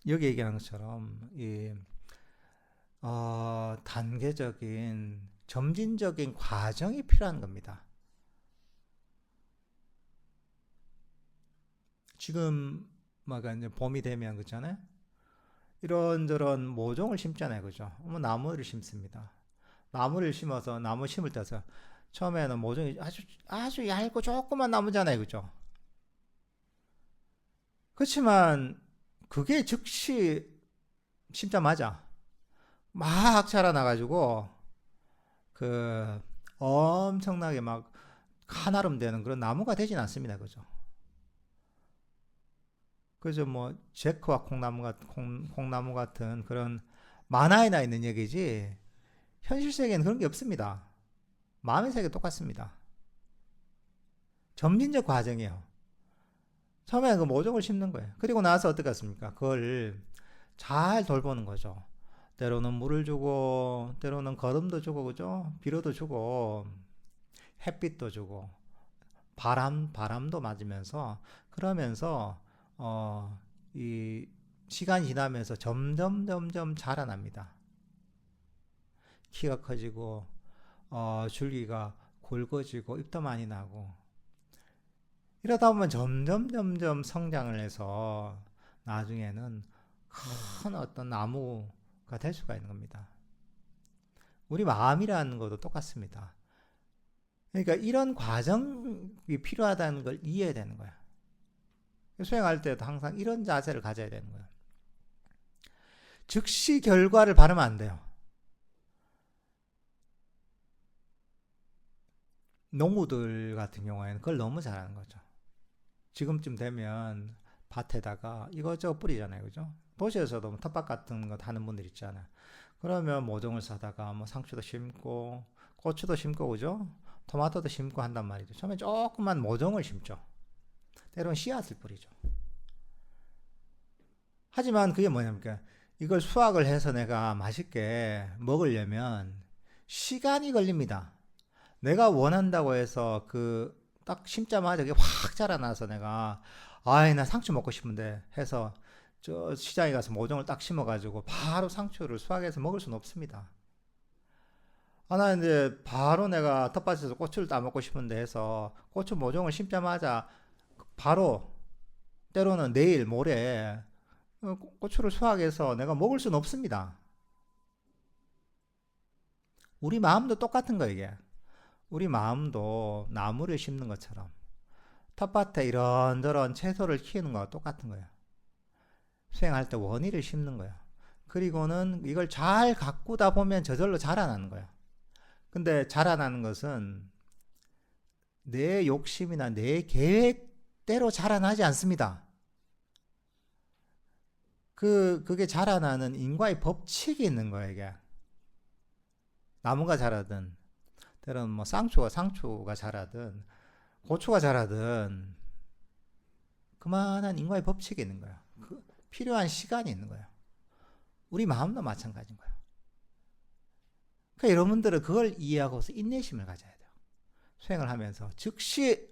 여기 얘기하는 것처럼 단계적인 점진적인 과정이 필요한 겁니다. 지금 막 이제 봄이 되면 그렇잖아요. 이런저런 모종을 심잖아요, 그죠? 나무를 심습니다. 나무를 심어서 나무 심을 때서 처음에는 모종이 아주 얇고 조그만 나무잖아요, 그죠? 그렇지만 그게 즉시 심자마자 막 자라나가지고 그 엄청나게 막 한아름 되는 그런 나무가 되진 않습니다, 그죠? 그죠? 뭐 제크와 콩나무 같은 그런 만화에나 있는 얘기지 현실 세계는 그런 게 없습니다. 마음의 세계 똑같습니다. 점진적 과정이에요. 처음에 그 모종을 심는 거예요. 그리고 나서 어떻게 했습니까? 그걸 잘 돌보는 거죠. 때로는 물을 주고, 때로는 거름도 주고, 그죠? 비료도 주고, 햇빛도 주고, 바람도 맞으면서, 그러면서, 이 시간이 지나면서 점점 자라납니다. 키가 커지고, 줄기가 굵어지고, 잎도 많이 나고, 이러다 보면 점점 성장을 해서 나중에는 큰 어떤 나무가 될 수가 있는 겁니다. 우리 마음이라는 것도 똑같습니다. 그러니까 이런 과정이 필요하다는 걸 이해해야 되는 거야. 수행할 때도 항상 이런 자세를 가져야 되는 거야. 즉시 결과를 바라면 안 돼요. 농부들 같은 경우에는 그걸 너무 잘하는 거죠. 지금쯤 되면 밭에다가 이것저것 뿌리잖아요, 그죠? 도시에서도 뭐 텃밭 같은 거 하는 분들 있잖아요. 그러면 모종을 사다가 뭐 상추도 심고 고추도 심고 그죠? 토마토도 심고 한단 말이죠. 처음에 조그만 모종을 심죠. 때로는 씨앗을 뿌리죠. 하지만 그게 뭐냐니까 이걸 수확을 해서 내가 맛있게 먹으려면 시간이 걸립니다. 내가 원한다고 해서 그 딱 심자마자 이게 확 자라나서 내가 아이 나 상추 먹고 싶은데 해서 저 시장에 가서 모종을 딱 심어가지고 바로 상추를 수확해서 먹을 수는 없습니다. 나 이제 바로 내가 텃밭에서 고추를 따먹고 싶은데 해서 고추 모종을 심자마자 바로 때로는 내일 모레 고추를 수확해서 내가 먹을 수는 없습니다. 우리 마음도 똑같은 거 이게. 우리 마음도 나무를 심는 것처럼 텃밭에 이런저런 채소를 키우는 거와 똑같은 거예요. 수행할 때 원의를 심는 거예요. 그리고는 이걸 잘 가꾸다 보면 저절로 자라나는 거예요. 근데 자라나는 것은 내 욕심이나 내 계획대로 자라나지 않습니다. 그게 자라나는 인과의 법칙이 있는 거예요, 이게. 나무가 자라든, 때로는 뭐 상추가 자라든, 고추가 자라든, 그만한 인과의 법칙이 있는 거예요. 필요한 시간이 있는 거예요. 우리 마음도 마찬가지인 거예요. 그러니까 여러분들은 그걸 이해하고서 인내심을 가져야 돼요. 수행을 하면서 즉시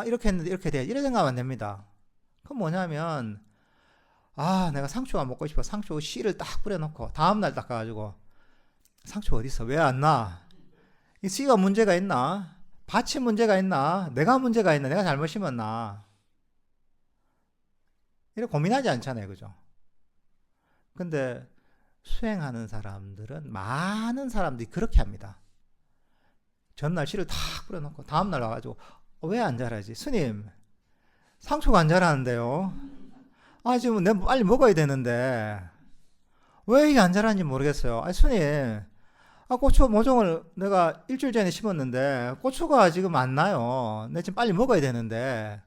이렇게 했는데 이렇게 돼 이래 생각하면 안 됩니다. 그건 뭐냐면 내가 상추가 먹고 싶어 상추 씨를 딱 뿌려놓고 다음날 딱 가가지고 상추 어디 있어 왜 안 나? 이 씨가 문제가 있나? 밭이 문제가 있나? 내가 문제가 있나? 내가 잘못 심었나? 이렇게 고민하지 않잖아요, 그죠? 근데 수행하는 사람들은 많은 사람들이 그렇게 합니다. 전날 씨를 탁 뿌려놓고 다음날 와가지고 왜 안 자라지? 스님 상추가 안 자라는데요. 지금 내가 빨리 먹어야 되는데 왜 이게 안 자라는지 모르겠어요. 스님 고추 모종을 내가 일주일 전에 심었는데 고추가 지금 안 나요. 내가 지금 빨리 먹어야 되는데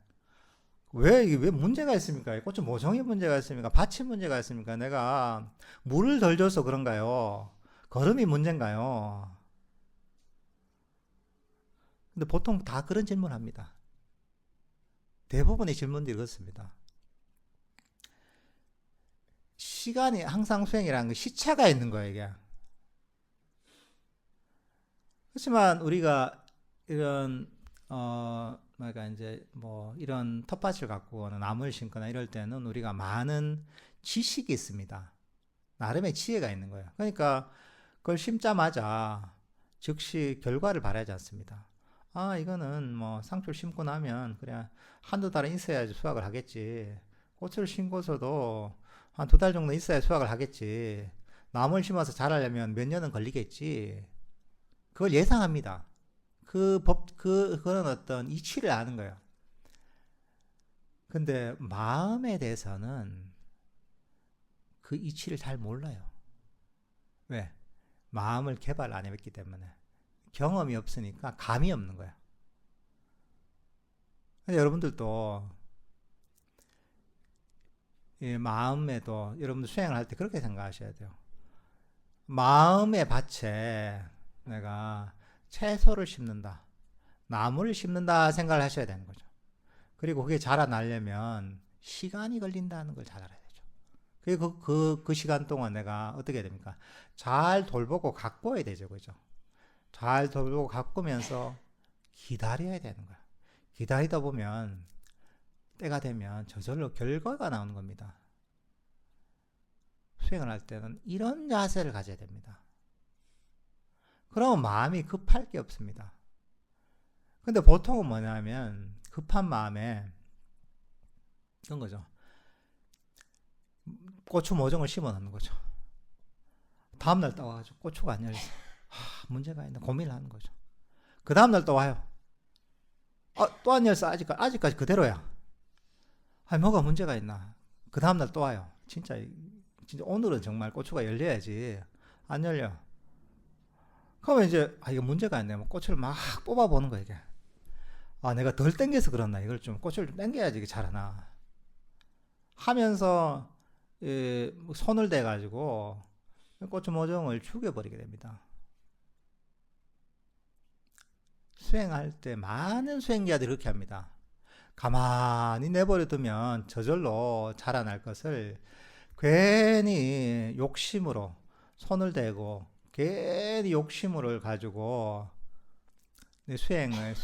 왜 문제가 있습니까? 고추 모종이 문제가 있습니까? 밭이 문제가 있습니까? 내가 물을 덜 줘서 그런가요? 거름이 문제인가요? 근데 보통 다 그런 질문을 합니다. 대부분의 질문들이 그렇습니다. 시간이 항상 수행이라는 게 시차가 있는 거예요, 이게. 그렇지만 우리가 이런 그러니까 이제 뭐 이런 텃밭을 갖고 나무를 심거나 이럴 때는 우리가 많은 지식이 있습니다. 나름의 지혜가 있는 거예요. 그러니까 그걸 심자마자 즉시 결과를 바라지 않습니다. 이거는 뭐 상추를 심고 나면 그래 한두 달은 있어야지 수확을 하겠지. 고추를 심고서도 한 두 달 정도 있어야 수확을 하겠지. 나무를 심어서 자라려면 몇 년은 걸리겠지. 그걸 예상합니다. 그런 어떤 이치를 아는 거예요. 근데 마음에 대해서는 그 이치를 잘 몰라요. 왜? 마음을 개발 안 해봤기 때문에. 경험이 없으니까 감이 없는 거예요. 근데 여러분들도 이 마음에도 여러분들 수행을 할 때 그렇게 생각하셔야 돼요. 마음의 밭에 내가 채소를 심는다. 나무를 심는다 생각을 하셔야 되는 거죠. 그리고 그게 자라나려면 시간이 걸린다는 걸 잘 알아야 되죠. 그리고 그 시간 동안 내가 어떻게 해야 됩니까? 잘 돌보고 가꿔야 되죠. 그죠? 잘 돌보고 가꾸면서 기다려야 되는 거야. 기다리다 보면 때가 되면 저절로 결과가 나오는 겁니다. 수행을 할 때는 이런 자세를 가져야 됩니다. 그러면 마음이 급할 게 없습니다. 근데 보통은 뭐냐면 급한 마음에 이런 거죠. 고추 모종을 심어 놓는 거죠. 다음날 또 와가지고 고추가 안 열려. 문제가 있나 고민을 하는 거죠. 그 다음날 또 와요. 또 안 열렸어. 아직까지 그대로야. 뭐가 문제가 있나. 그 다음날 또 와요. 진짜 오늘은 정말 고추가 열려야지. 안 열려. 그러면 이제 이거 문제가 있네. 뭐 고추를 막 뽑아보는 거야 이게. 내가 덜 땡겨서 그렇나. 이걸 좀 고추를 좀 땡겨야지 이게 자라나. 하면서 손을 대가지고 고추 모종을 죽여버리게 됩니다. 수행할 때 많은 수행자들이 그렇게 합니다. 가만히 내버려 두면 저절로 자라날 것을 괜히 욕심으로 손을 대고 괜히 욕심을 가지고 수행의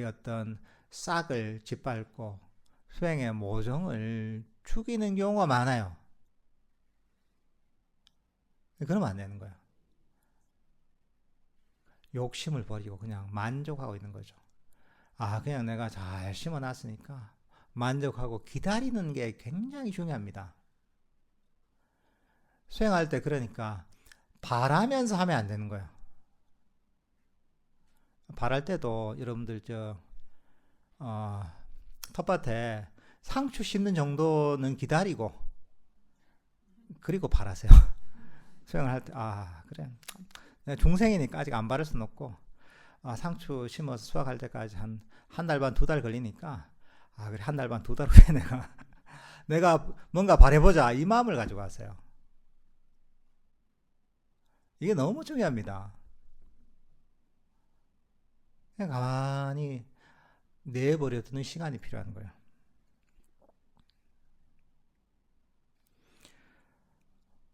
어떤 싹을 짓밟고 수행의 모종을 죽이는 경우가 많아요. 그러면 안 되는 거예요. 욕심을 버리고 그냥 만족하고 있는 거죠. 그냥 내가 잘 심어놨으니까 만족하고 기다리는 게 굉장히 중요합니다. 수행할 때 그러니까 바라면서 하면 안 되는 거예요. 바랄 때도 여러분들 텃밭에 상추 심는 정도는 기다리고 그리고 바라세요. 수행을 할 때 그래 내가 중생이니까 아직 안 바를 수는 없고 상추 심어서 수확할 때까지 한 달 반, 두 달 걸리니까 그래 한 달 반, 두 달 후에 내가 뭔가 바래보자 이 마음을 가지고 가세요. 이게 너무 중요합니다. 그냥 가만히 내버려 두는 시간이 필요한 거예요.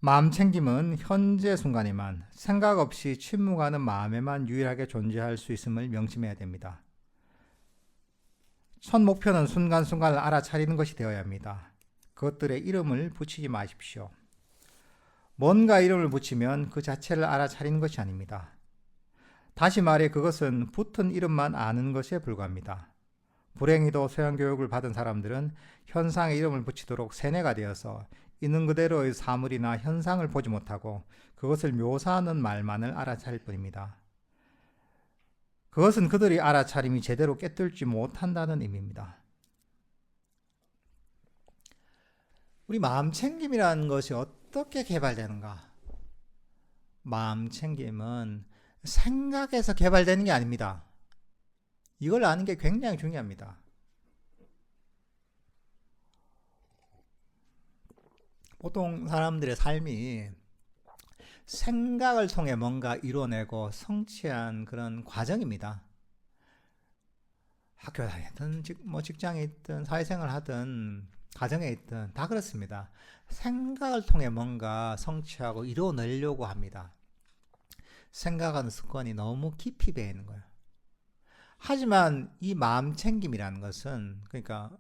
마음 챙김은 현재 순간에만 생각 없이 침묵하는 마음에만 유일하게 존재할 수 있음을 명심해야 됩니다. 첫 목표는 순간순간을 알아차리는 것이 되어야 합니다. 그것들의 이름을 붙이지 마십시오. 뭔가 이름을 붙이면 그 자체를 알아차리는 것이 아닙니다. 다시 말해 그것은 붙은 이름만 아는 것에 불과합니다. 불행히도 소양교육을 받은 사람들은 현상에 이름을 붙이도록 세뇌가 되어서 있는 그대로의 사물이나 현상을 보지 못하고 그것을 묘사하는 말만을 알아차릴 뿐입니다. 그것은 그들이 알아차림이 제대로 깨뚫지 못한다는 의미입니다. 우리 마음 챙김이라는 것이 어떻게 개발되는가? 마음 챙김은 생각에서 개발되는 게 아닙니다. 이걸 아는 게 굉장히 중요합니다. 보통 사람들의 삶이 생각을 통해 뭔가 이뤄내고 성취한 그런 과정입니다. 학교 다니든 직장에 있든 사회생활 하든 가정에 있든 다 그렇습니다. 생각을 통해 뭔가 성취하고 이뤄내려고 합니다. 생각하는 습관이 너무 깊이 배어 있는 거예요. 하지만 이 마음 챙김이라는 것은 그러니까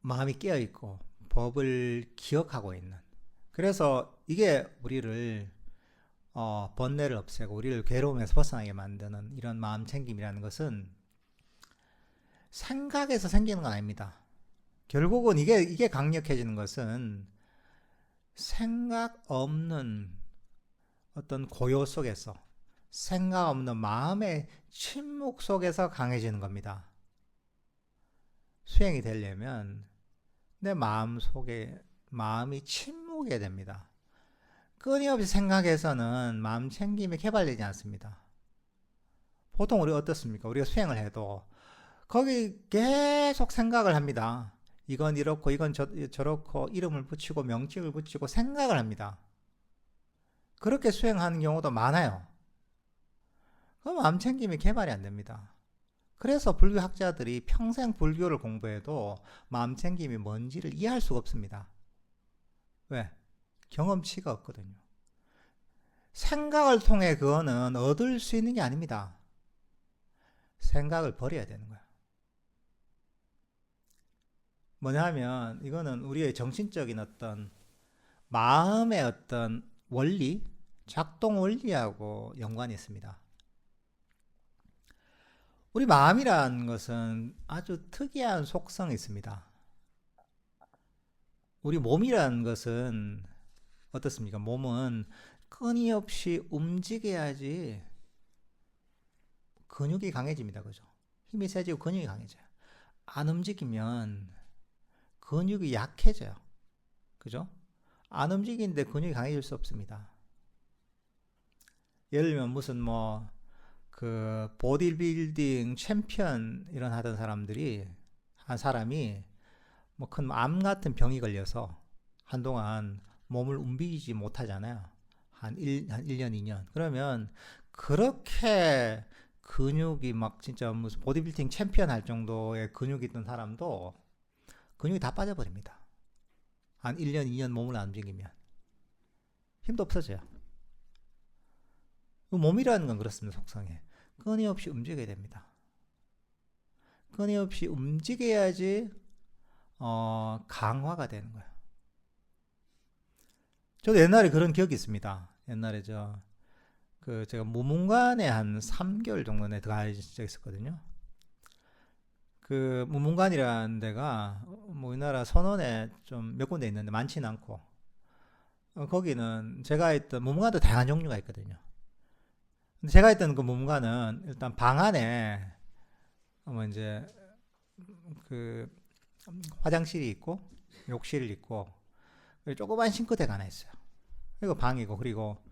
마음이 깨어 있고 법을 기억하고 있는, 그래서 이게 우리를 번뇌를 없애고 우리를 괴로움에서 벗어나게 만드는 이런 마음 챙김이라는 것은 생각에서 생기는 건 아닙니다. 결국은 이게 강력해지는 것은 생각 없는 어떤 고요 속에서, 생각 없는 마음의 침묵 속에서 강해지는 겁니다. 수행이 되려면 내 마음 속에 마음이 침묵이 됩니다. 끊임없이 생각해서는 마음 챙김이 개발되지 않습니다. 보통 우리 어떻습니까? 우리가 수행을 해도 거기 계속 생각을 합니다. 이건 이렇고 이건 저렇고 이름을 붙이고 명칭을 붙이고 생각을 합니다. 그렇게 수행하는 경우도 많아요. 그 마음 챙김이 개발이 안 됩니다. 그래서 불교학자들이 평생 불교를 공부해도 마음 챙김이 뭔지를 이해할 수가 없습니다. 왜? 경험치가 없거든요. 생각을 통해 그거는 얻을 수 있는 게 아닙니다. 생각을 버려야 되는 거야. 뭐냐면 이거는 우리의 정신적인 어떤 마음의 어떤 원리, 작동 원리하고 연관이 있습니다. 우리 마음이라는 것은 아주 특이한 속성이 있습니다. 우리 몸이라는 것은 어떻습니까? 몸은 끊임없이 움직여야지 근육이 강해집니다. 그죠? 힘이 세지고 근육이 강해져요. 안 움직이면 근육이 약해져요. 그죠? 안 움직이는데 근육이 강해질 수 없습니다. 예를 들면 무슨 그 보디빌딩 챔피언 이런 하던 사람들이, 한 사람이 큰 암 같은 병이 걸려서 한동안 몸을 움직이지 못하잖아요. 한 1년, 2년. 그러면 그렇게 근육이 막 진짜 무슨 보디빌딩 챔피언 할 정도의 근육이 있던 사람도 근육이 다 빠져버립니다. 한 1년, 2년 몸을 안 움직이면 힘도 없어져요. 몸이라는 건 그렇습니다. 속성에 끊임없이 움직여야 됩니다. 끊임없이 움직여야지 강화가 되는 거예요. 저도 옛날에 그런 기억이 있습니다. 옛날에 제가 무문관에 한 3개월 정도 들어가 있었거든요. 그 무문관이라는 데가 우리나라 선원에 좀 몇 군데 있는데 많지는 않고, 거기는 제가 있던 무문관도 다양한 종류가 있거든요. 근데 제가 있던 그 무문관은 일단 방 안에 이제 그 화장실이 있고 욕실이 있고 조그만 싱크대가 하나 있어요. 그리고 방이고, 그리고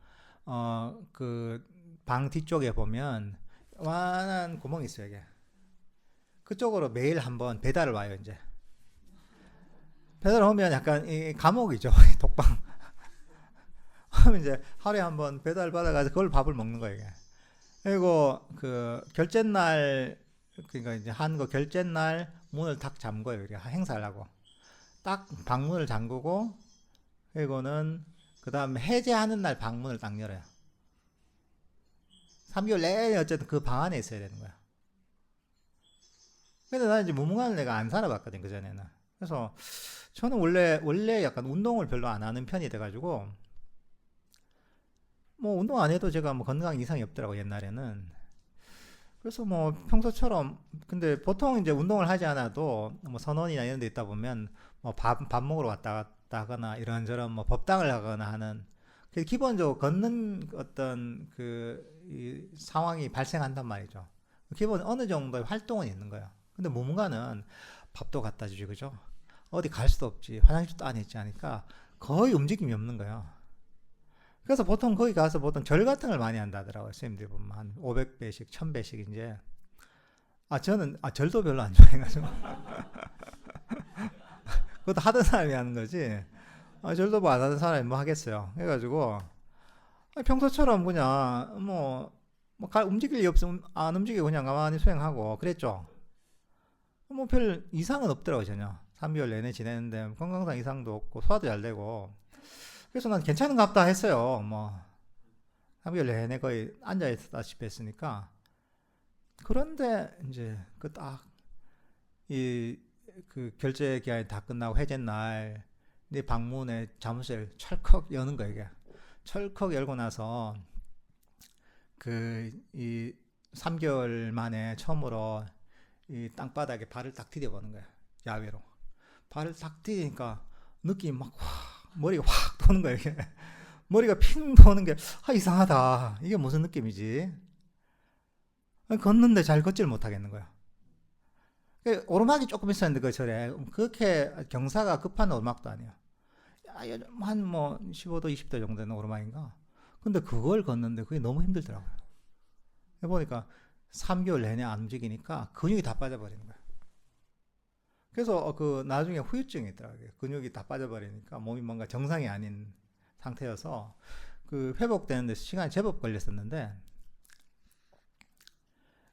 그 방 뒤쪽에 보면 완한 구멍이 있어요. 이게 그쪽으로 매일 한번 배달을 와요. 이제 배달 오면 약간 이 감옥이죠. 독방. 그러면 이제 하루에 한번 배달 받아가지고 그걸 밥을 먹는 거예요. 이게. 그리고 그 결제 날, 그러니까 이제 한 거 결제 날 문을 탁 잠궈요. 우리가 행사를 하고 딱 방문을 잠그고 그리고는 그 다음에 해제하는 날 방문을 딱 열어요. 3개월 내내 어쨌든 그 방 안에 있어야 되는 거야. 근데 나는 이제 무궁화를 내가 안 살아봤거든, 그전에는. 그래서 저는 원래 약간 운동을 별로 안 하는 편이 돼가지고, 뭐 운동 안 해도 제가 뭐 건강 이상이 없더라고, 옛날에는. 그래서 뭐 평소처럼, 근데 보통 이제 운동을 하지 않아도 뭐 선원이나 이런 데 있다 보면 뭐 밥 먹으러 왔다 갔다 하거나 이런저런 뭐 법당을 하거나 하는, 기본적으로 걷는 어떤 이 상황이 발생한단 말이죠. 기본 어느 정도의 활동은 있는 거예요. 근데 무문가는 밥도 갖다 주지, 그죠? 어디 갈 수도 없지. 화장실도 안에 있지 않으니까 거의 움직임이 없는 거예요. 그래서 보통 거기 가서 보통 절 같은 걸 많이 한다더라고요. 선생님들이 보면 한 500배씩, 1000배씩 이제. 저는 절도 별로 안 좋아해가지고. 그것도 하던 사람이 하는 거지. 절도 뭐 안 하는 사람이 뭐 하겠어요. 해가지고 평소처럼 그냥 움직일 일 없으면 안 움직이고 그냥 가만히 수행하고 그랬죠. 뭐 별 이상은 없더라고요, 전혀. 3개월 내내 지내는데 건강상 이상도 없고 소화도 잘 되고. 그래서 난 괜찮은가 보다 했어요. 뭐 3개월 내내 거의 앉아 있다시피 했으니까. 그런데 이제 그 결제 기한이 다 끝나고 해제 날 내 방문에 자물쇠를 철컥 여는 거예요, 이게. 철컥 열고 나서 이 3개월 만에 처음으로 이 땅바닥에 발을 딱 디뎌보는 거야, 야외로. 발을 딱 디디니까 느낌이 막 머리가 확 도는 거야, 이게. 머리가 핑 도는 게 이상하다. 이게 무슨 느낌이지? 걷는데 잘 걷지를 못하겠는 거야. 오르막이 조금 있었는데 그 절에 그렇게 경사가 급한 오르막도 아니야. 한 뭐 15도, 20도 정도 되는 오르막인가. 근데 그걸 걷는데 그게 너무 힘들더라고요. 해보니까 3개월 내내 안 움직이니까 근육이 다 빠져버리는 거야. 그래서 나중에 후유증이 있더라고요. 근육이 다 빠져버리니까 몸이 뭔가 정상이 아닌 상태여서 회복되는 데 시간이 제법 걸렸었는데,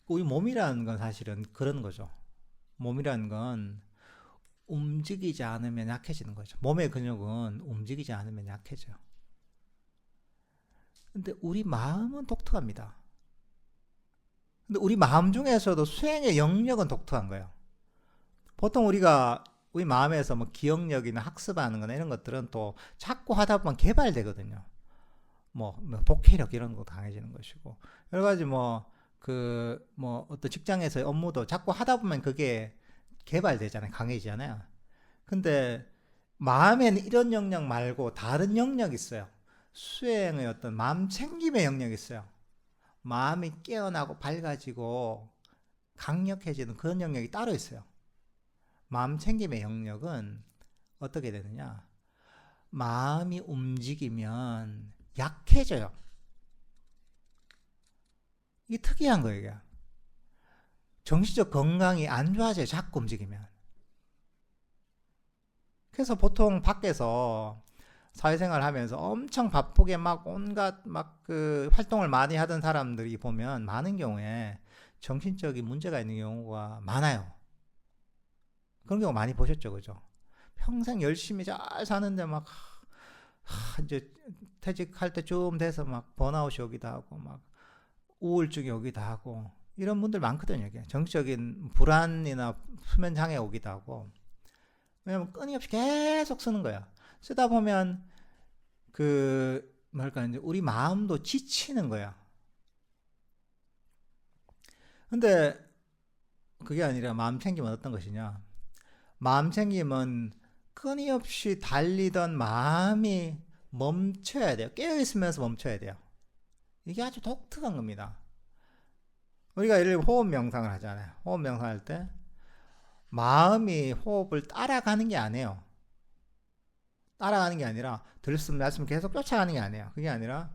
우리 몸이라는 건 사실은 그런 거죠. 몸이라는 건 움직이지 않으면 약해지는 거죠. 몸의 근육은 움직이지 않으면 약해져요. 근데 우리 마음은 독특합니다. 근데 우리 마음 중에서도 수행의 영역은 독특한 거예요. 보통 우리 마음에서 뭐 기억력이나 학습하는 거나 이런 것들은 또 자꾸 하다 보면 개발되거든요. 뭐 독해력 이런 것도 강해지는 것이고, 여러 가지 어떤 직장에서의 업무도 자꾸 하다 보면 그게 개발되잖아요. 강해지잖아요. 근데 마음에는 이런 영역 말고 다른 영역이 있어요. 수행의 어떤 마음 챙김의 영역이 있어요. 마음이 깨어나고 밝아지고 강력해지는 그런 영역이 따로 있어요. 마음 챙김의 영역은 어떻게 되느냐? 마음이 움직이면 약해져요. 이게 특이한 거예요, 이게. 정신적 건강이 안 좋아져요, 자꾸 움직이면. 그래서 보통 밖에서 사회생활 하면서 엄청 바쁘게 온갖 활동을 많이 하던 사람들이 보면 많은 경우에 정신적인 문제가 있는 경우가 많아요. 그런 경우 많이 보셨죠, 그죠? 평생 열심히 잘 사는데 이제 퇴직할 때 좀 돼서 번아웃이 오기도 하고 우울증이 오기도 하고 이런 분들 많거든요. 이게 정신적인 불안이나 수면 장애 오기도 하고. 왜냐면 끊임없이 계속 쓰는 거야. 쓰다 보면 이제 우리 마음도 지치는 거야. 근데 그게 아니라 마음 챙김은 어떤 것이냐? 마음 챙김은 끊임없이 달리던 마음이 멈춰야 돼요. 깨어있으면서 멈춰야 돼요. 이게 아주 독특한 겁니다. 우리가 예를 들면 호흡 명상을 하잖아요. 호흡 명상할 때 마음이 호흡을 따라가는 게 아니에요. 따라가는 게 아니라 들숨 날숨 계속 쫓아가는 게 아니에요. 그게 아니라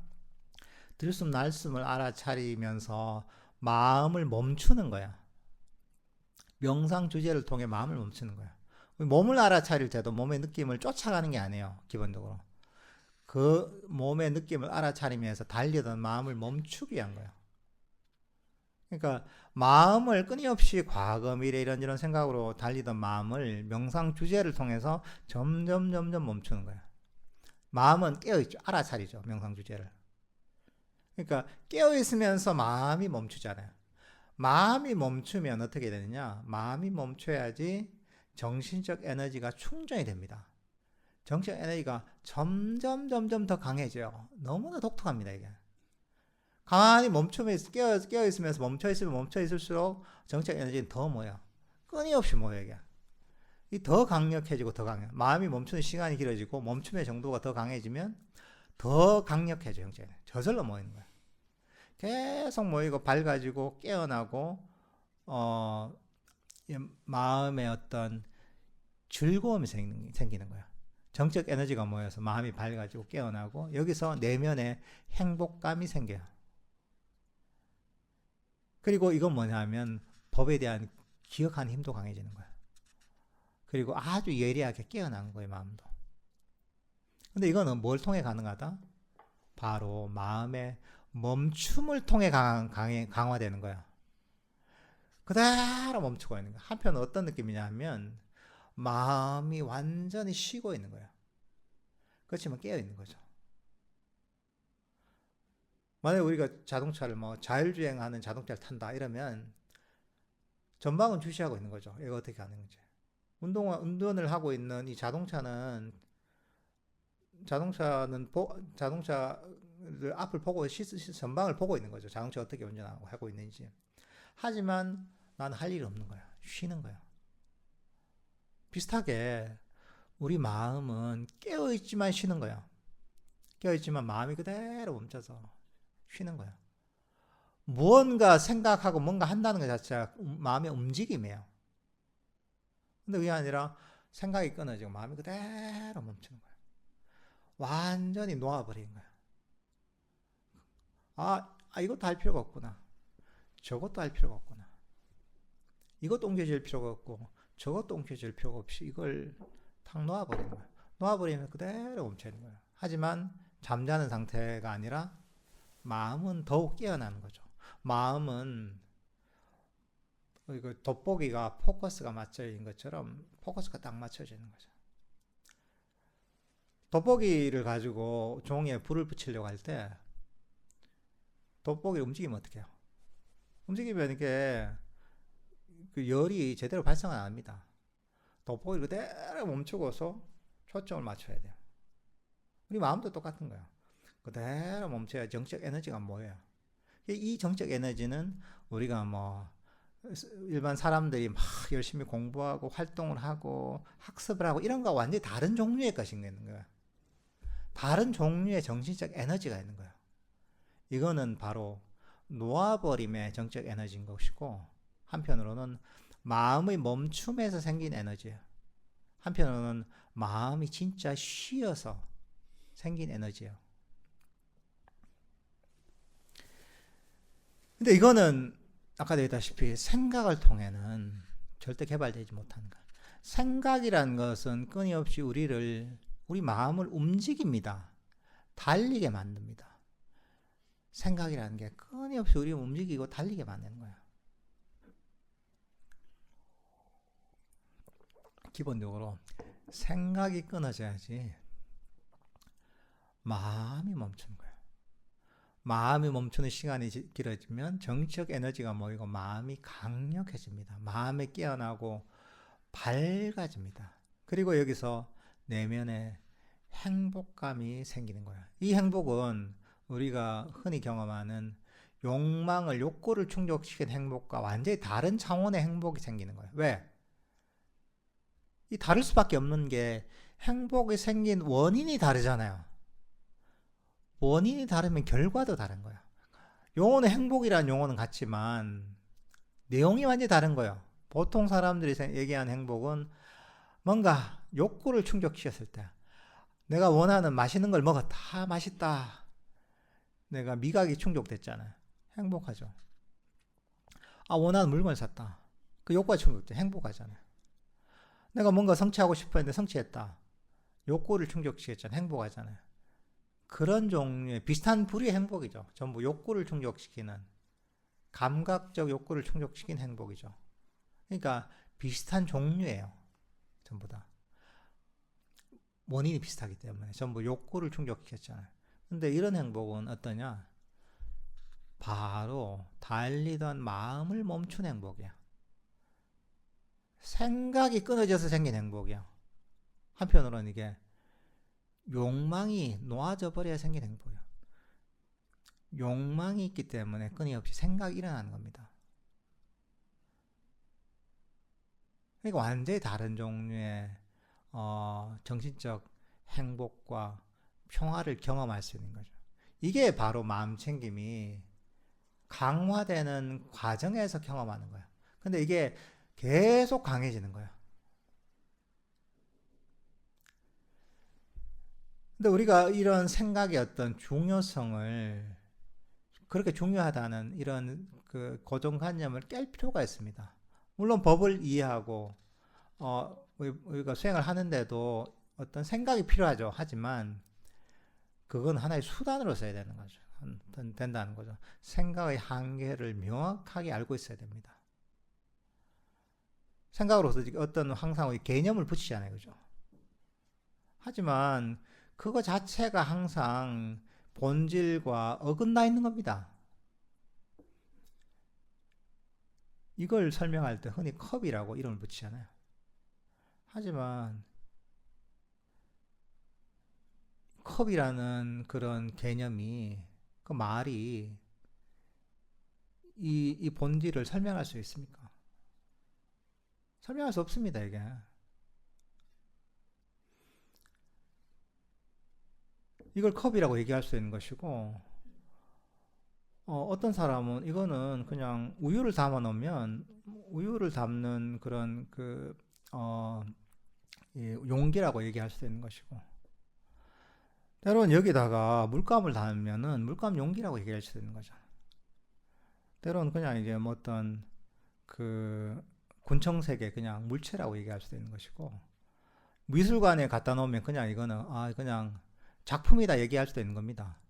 들숨 날숨을 알아차리면서 마음을 멈추는 거야. 명상 주제를 통해 마음을 멈추는 거야. 몸을 알아차릴 때도 몸의 느낌을 쫓아가는 게 아니에요. 기본적으로 그 몸의 느낌을 알아차리면서 달리던 마음을 멈추기 위한 거예요. 그러니까 마음을 끊임없이 과거, 미래 이런 생각으로 달리던 마음을 명상 주제를 통해서 점점 멈추는 거예요. 마음은 깨어있죠. 알아차리죠. 명상주제를. 그러니까 깨어있으면서 마음이 멈추잖아요. 마음이 멈추면 어떻게 되느냐? 마음이 멈춰야지 정신적 에너지가 충전이 됩니다. 정신적 에너지가 점점 더 강해져요. 너무나 독특합니다, 이게. 가만히 깨어있으면서 멈춰있을수록 정신적 에너지는 더 모여. 끊임없이 모여, 이게. 더 강력해지고 더 강해. 마음이 멈추는 시간이 길어지고 멈춤의 정도가 더 강해지면 더 강력해져, 정신적 에너지. 저절로 모이는 거야. 계속 모이고 밝아지고 깨어나고 마음에 어떤 즐거움이 생기는 거야. 정적 에너지가 모여서 마음이 밝아지고 깨어나고 여기서 내면에 행복감이 생겨요. 그리고 이건 뭐냐면 법에 대한 기억하는 힘도 강해지는 거야. 그리고 아주 예리하게 깨어나는 거예요, 마음도. 근데 이거는 뭘 통해 가능하다? 바로 마음의 멈춤을 통해 강화되는 거야. 그대로 멈추고 있는 거야. 한편 어떤 느낌이냐면 마음이 완전히 쉬고 있는 거야. 그렇지만 깨어 있는 거죠. 만약에 우리가 자동차를 자율주행하는 자동차를 탄다 이러면 전방은 주시하고 있는 거죠. 이거 어떻게 하는 건지. 운전을 하고 있는 이 자동차를 앞을 보고 전방을 보고 있는 거죠. 자동차 어떻게 운전하고 있는지. 하지만 난 할 일 없는 거야. 쉬는 거야. 비슷하게 우리 마음은 깨어있지만 쉬는 거야. 깨어있지만 마음이 그대로 멈춰서 쉬는 거야. 무언가 생각하고 뭔가 한다는 것 자체가 마음의 움직임이에요. 근데 그게 아니라 생각이 끊어지고 마음이 그대로 멈추는 거야. 완전히 놓아버리는 거야. 이것도 할 필요가 없구나. 저것도 할 필요가 없구나. 이것도 옮겨질 필요가 없고 저것도 옮겨질 필요가 없이 이걸 탁 놓아버리는 거야. 놓아버리면 그대로 멈춰있는 거야. 하지만 잠자는 상태가 아니라 마음은 더욱 깨어나는 거죠. 마음은 돋보기가 포커스가 맞춰진 것처럼 포커스가 딱 맞춰지는 거죠. 돋보기를 가지고 종이에 불을 붙이려고 할 때 돋보기 움직이면 어떻게 해요? 움직이면 이게 그 열이 제대로 발생을 안 합니다. 돋보기 그대로 멈추고서 초점을 맞춰야 돼요. 우리 마음도 똑같은 거예요. 그대로 멈춰야 정적 에너지가 모여요. 이 정적 에너지는 우리가 일반 사람들이 막 열심히 공부하고 활동을 하고 학습을 하고 이런 거와 완전히 다른 종류의 것이 있는 거예요. 다른 종류의 정신적 에너지가 있는 거예요. 이거는 바로 놓아버림의 정적 에너지인 것이고 한편으로는 마음의 멈춤에서 생긴 에너지예요. 한편으로는 마음이 진짜 쉬어서 생긴 에너지예요. 근데 이거는 아까도 얘기했다시피 생각을 통해는 절대 개발되지 못하는 거예요. 생각이란 것은 끊임없이 우리 마음을 움직입니다. 달리게 만듭니다. 생각이라는 게 끊임없이 우리를 움직이고 달리게 만드는 거예요. 기본적으로 생각이 끊어져야지 마음이 멈추는 거예요. 마음이 멈추는 시간이 길어지면 정적 에너지가 모이고 마음이 강력해집니다. 마음이 깨어나고 밝아집니다. 그리고 여기서 내면에 행복감이 생기는 거예요. 이 행복은 우리가 흔히 경험하는 욕구를 충족시킨 행복과 완전히 다른 차원의 행복이 생기는 거예요. 왜? 이 다를 수밖에 없는 게 행복이 생긴 원인이 다르잖아요. 원인이 다르면 결과도 다른 거예요. 용어는 행복이라는 용어는 같지만 내용이 완전히 다른 거예요. 보통 사람들이 얘기하는 행복은 뭔가 욕구를 충족시켰을 때 내가 원하는 맛있는 걸 먹었다. 맛있다. 내가 미각이 충족됐잖아요. 행복하죠. 원하는 물건을 샀다. 그 욕구가 충족돼. 행복하잖아요. 내가 뭔가 성취하고 싶었는데 성취했다. 욕구를 충족시켰잖아요. 행복하잖아요. 그런 종류의 비슷한 부류의 행복이죠. 전부 욕구를 충족시키는 감각적 욕구를 충족시킨 행복이죠. 그러니까 비슷한 종류예요. 전부 다. 원인이 비슷하기 때문에 전부 욕구를 충족시켰잖아요. 근데 이런 행복은 어떠냐? 바로 달리던 마음을 멈춘 행복이야. 생각이 끊어져서 생긴 행복이야. 한편으로는 이게 욕망이 놓아져 버려야 생긴 행복이야. 욕망이 있기 때문에 끊임없이 생각이 일어나는 겁니다. 그러니까 완전히 다른 종류의 정신적 행복과 평화를 경험할 수 있는 거죠. 이게 바로 마음 챙김이 강화되는 과정에서 경험하는 거예요. 근데 이게 계속 강해지는 거예요. 근데 우리가 이런 생각의 어떤 중요성을 그렇게 중요하다는 이런 그 고정관념을 깰 필요가 있습니다. 물론 법을 이해하고 우리가 수행을 하는데도 어떤 생각이 필요하죠. 하지만 그건 하나의 수단으로 써야 되는 거죠. 된다는 거죠. 생각의 한계를 명확하게 알고 있어야 됩니다. 생각으로서 어떤 항상 개념을 붙이잖아요. 그죠? 하지만 그거 자체가 항상 본질과 어긋나 있는 겁니다. 이걸 설명할 때 흔히 컵이라고 이름을 붙이잖아요. 하지만 컵이라는 그런 개념이 그 말이 이 본질을 설명할 수 있습니까? 설명할 수 없습니다. 이게 이걸 컵이라고 얘기할 수 있는 것이고 어떤 사람은 이거는 그냥 우유를 담아 놓으면 우유를 담는 그런 용기라고 얘기할 수도 있는 것이고 때로는 여기다가 물감을 담으면은 물감 용기라고 얘기할 수도 있는 거죠. 때로는 그냥 이제 뭐 어떤 그 군청색의 그냥 물체라고 얘기할 수도 있는 것이고 미술관에 갖다 놓으면 그냥 이거는 그냥 작품이다 얘기할 수도 있는 겁니다.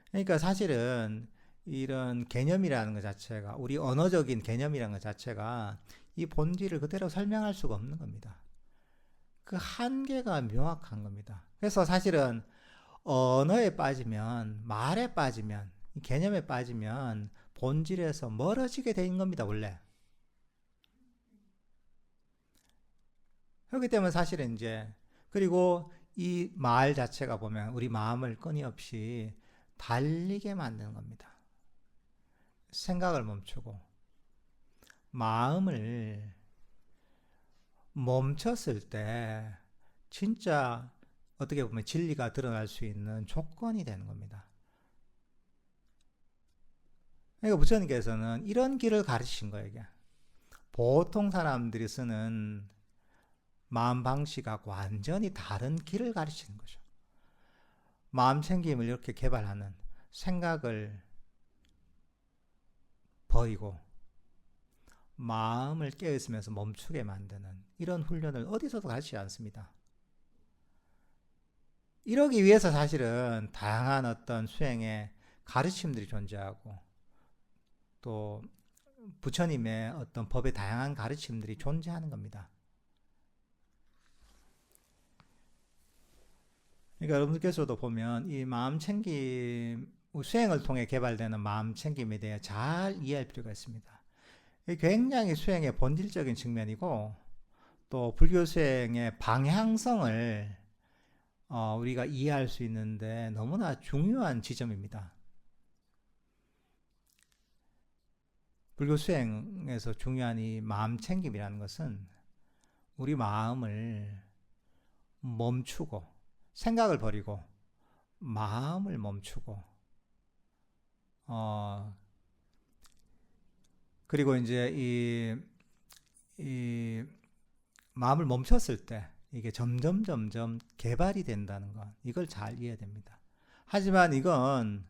그러니까 사실은 이런 개념이라는 것 자체가 우리 언어적인 개념이라는 것 자체가 이 본질을 그대로 설명할 수가 없는 겁니다. 그 한계가 명확한 겁니다. 그래서 사실은 언어에 빠지면 말에 빠지면 개념에 빠지면 본질에서 멀어지게 되는 겁니다. 원래. 그렇기 때문에 사실은 이제 그리고 이 말 자체가 보면 우리 마음을 끊임없이 달리게 만드는 겁니다. 생각을 멈추고 마음을 멈췄을 때 진짜 어떻게 보면 진리가 드러날 수 있는 조건이 되는 겁니다. 그러니까 부처님께서는 이런 길을 가르치신 거예요. 이게. 보통 사람들이 쓰는 마음 방식하고 완전히 다른 길을 가르치는 거죠. 마음 챙김을 이렇게 개발하는 생각을 버리고 마음을 깨어있으면서 멈추게 만드는 이런 훈련을 어디서도 가르치지 않습니다. 이러기 위해서 사실은 다양한 어떤 수행의 가르침들이 존재하고 또 부처님의 어떤 법의 다양한 가르침들이 존재하는 겁니다. 그러니까 여러분들께서도 보면 이 마음 챙김, 수행을 통해 개발되는 마음 챙김에 대해 잘 이해할 필요가 있습니다. 굉장히 수행의 본질적인 측면이고 또 불교 수행의 방향성을 우리가 이해할 수 있는데 너무나 중요한 지점입니다. 불교 수행에서 중요한 이 마음 챙김이라는 것은 우리 마음을 멈추고 생각을 버리고 마음을 멈추고 그리고 이제 이 마음을 멈췄을 때 이게 점점 개발이 된다는 것 이걸 잘 이해해야 됩니다. 하지만 이건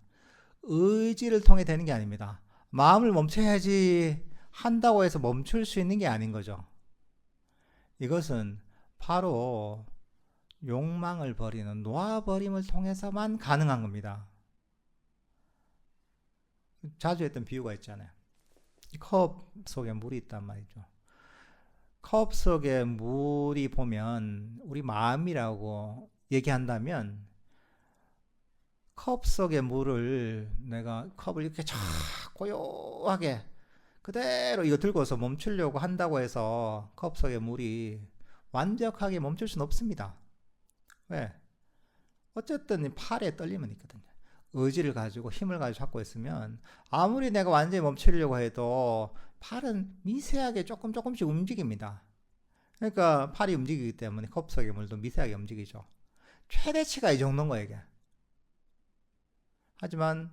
의지를 통해 되는 게 아닙니다. 마음을 멈춰야지 한다고 해서 멈출 수 있는 게 아닌 거죠. 이것은 바로 욕망을 버리는 놓아버림을 통해서만 가능한 겁니다. 자주 했던 비유가 있잖아요. 컵 속에 물이 있단 말이죠. 컵 속에 물이 보면 우리 마음이라고 얘기한다면 컵 속의 물을 내가 컵을 이렇게 쫙 고요하게 그대로 이거 들고서 멈추려고 한다고 해서 컵 속의 물이 완벽하게 멈출 수는 없습니다. 왜? 어쨌든 팔에 떨림은 있거든요. 의지를 가지고 힘을 가지고 잡고 있으면 아무리 내가 완전히 멈추려고 해도 팔은 미세하게 조금씩 움직입니다. 그러니까 팔이 움직이기 때문에 컵 속의 물도 미세하게 움직이죠. 최대치가 이 정도인 거예요, 이게. 하지만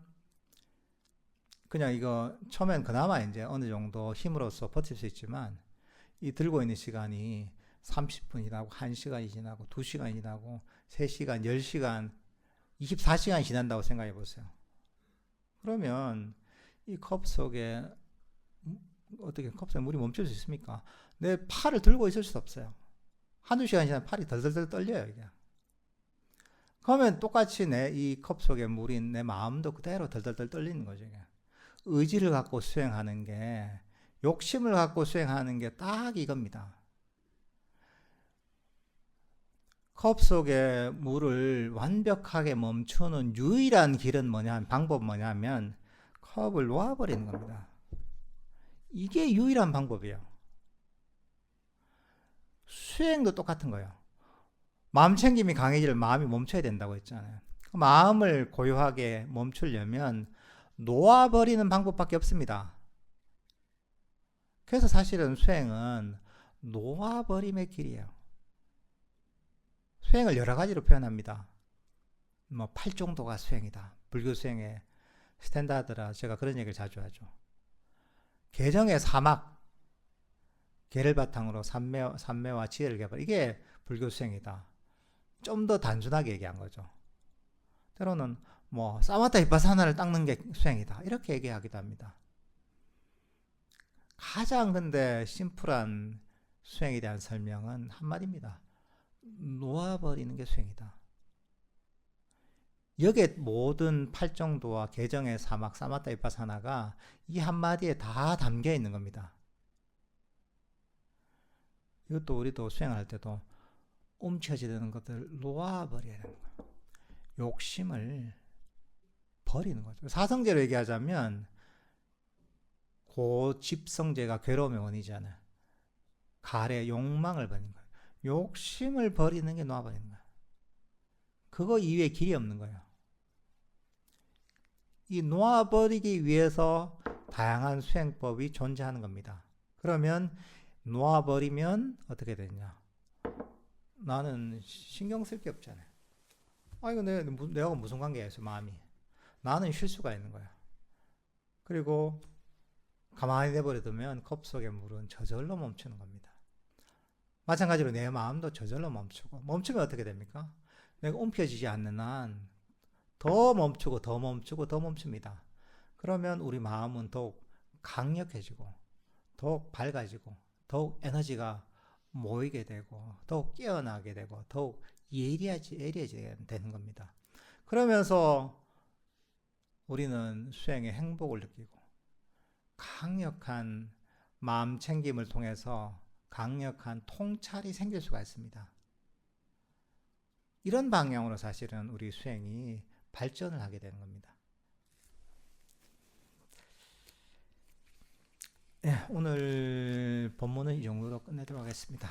그냥 이거 처음엔 그나마 이제 어느 정도 힘으로써 버틸 수 있지만 이 들고 있는 시간이 30분이 지나고 1시간이 지나고 2시간이 지나고 3시간, 10시간, 24시간이 지난다고 생각해 보세요. 그러면 이 컵 속에 어떻게 컵 속에 물이 멈출 수 있습니까? 내 팔을 들고 있을 수 없어요. 한두 시간 지나면 팔이 덜덜덜 떨려요, 이게. 그러면 똑같이 내 이 컵 속에 물인 내 마음도 그대로 덜덜덜 떨리는 거죠, 이게. 의지를 갖고 수행하는 게, 욕심을 갖고 수행하는 게 딱 이겁니다. 컵 속에 물을 완벽하게 멈추는 유일한 길은 방법은 뭐냐면 컵을 놓아버리는 겁니다. 이게 유일한 방법이에요. 수행도 똑같은 거예요. 마음 챙김이 강해지면 마음이 멈춰야 된다고 했잖아요. 마음을 고요하게 멈추려면 놓아버리는 방법밖에 없습니다. 그래서 사실은 수행은 놓아버림의 길이에요. 수행을 여러 가지로 표현합니다. 뭐 팔정도가 수행이다. 불교 수행의 스탠다드라 제가 그런 얘기를 자주 하죠. 개정의 사막, 개를 바탕으로 삼매와 지혜를 개발. 이게 불교 수행이다. 좀 더 단순하게 얘기한 거죠. 때로는 뭐 사마타 비파사나를 닦는 게 수행이다. 이렇게 얘기하기도 합니다. 가장 근데 심플한 수행에 대한 설명은 한마디입니다. 놓아버리는 게 수행이다. 여기에 모든 팔정도와 개정의 사막, 사마타 비파사나가 이 한마디에 다 담겨 있는 겁니다. 이것도 우리도 수행할 때도 움켜쥐는 것들을 놓아버려야 되는 거예요. 욕심을 버리는 거죠. 사성제로 얘기하자면 고집성제가 괴로움의 원이잖아요. 가래, 욕망을 버리는 거예요. 욕심을 버리는 게 놓아버리는 거예요. 그거 이외에 길이 없는 거예요. 이 놓아버리기 위해서 다양한 수행법이 존재하는 겁니다. 그러면 놓아버리면 어떻게 되냐? 나는 신경 쓸 게 없잖아요. 이거 내가 무슨 관계야, 마음이. 나는 쉴 수가 있는 거야. 그리고 가만히 내버려두면 컵 속의 물은 저절로 멈추는 겁니다. 마찬가지로 내 마음도 저절로 멈추고, 멈추면 어떻게 됩니까? 내가 움켜쥐지 않는 한 더 멈추고 더 멈추고 더 멈춥니다. 그러면 우리 마음은 더욱 강력해지고 더욱 밝아지고 더욱 에너지가 모이게 되고 더욱 깨어나게 되고 더욱 예리해지게 되는 겁니다. 그러면서 우리는 수행의 행복을 느끼고 강력한 마음 챙김을 통해서 강력한 통찰이 생길 수가 있습니다. 이런 방향으로 사실은 우리 수행이 발전을 하게 되는 겁니다. 네, 오늘 본문은 이 정도로 끝내도록 하겠습니다.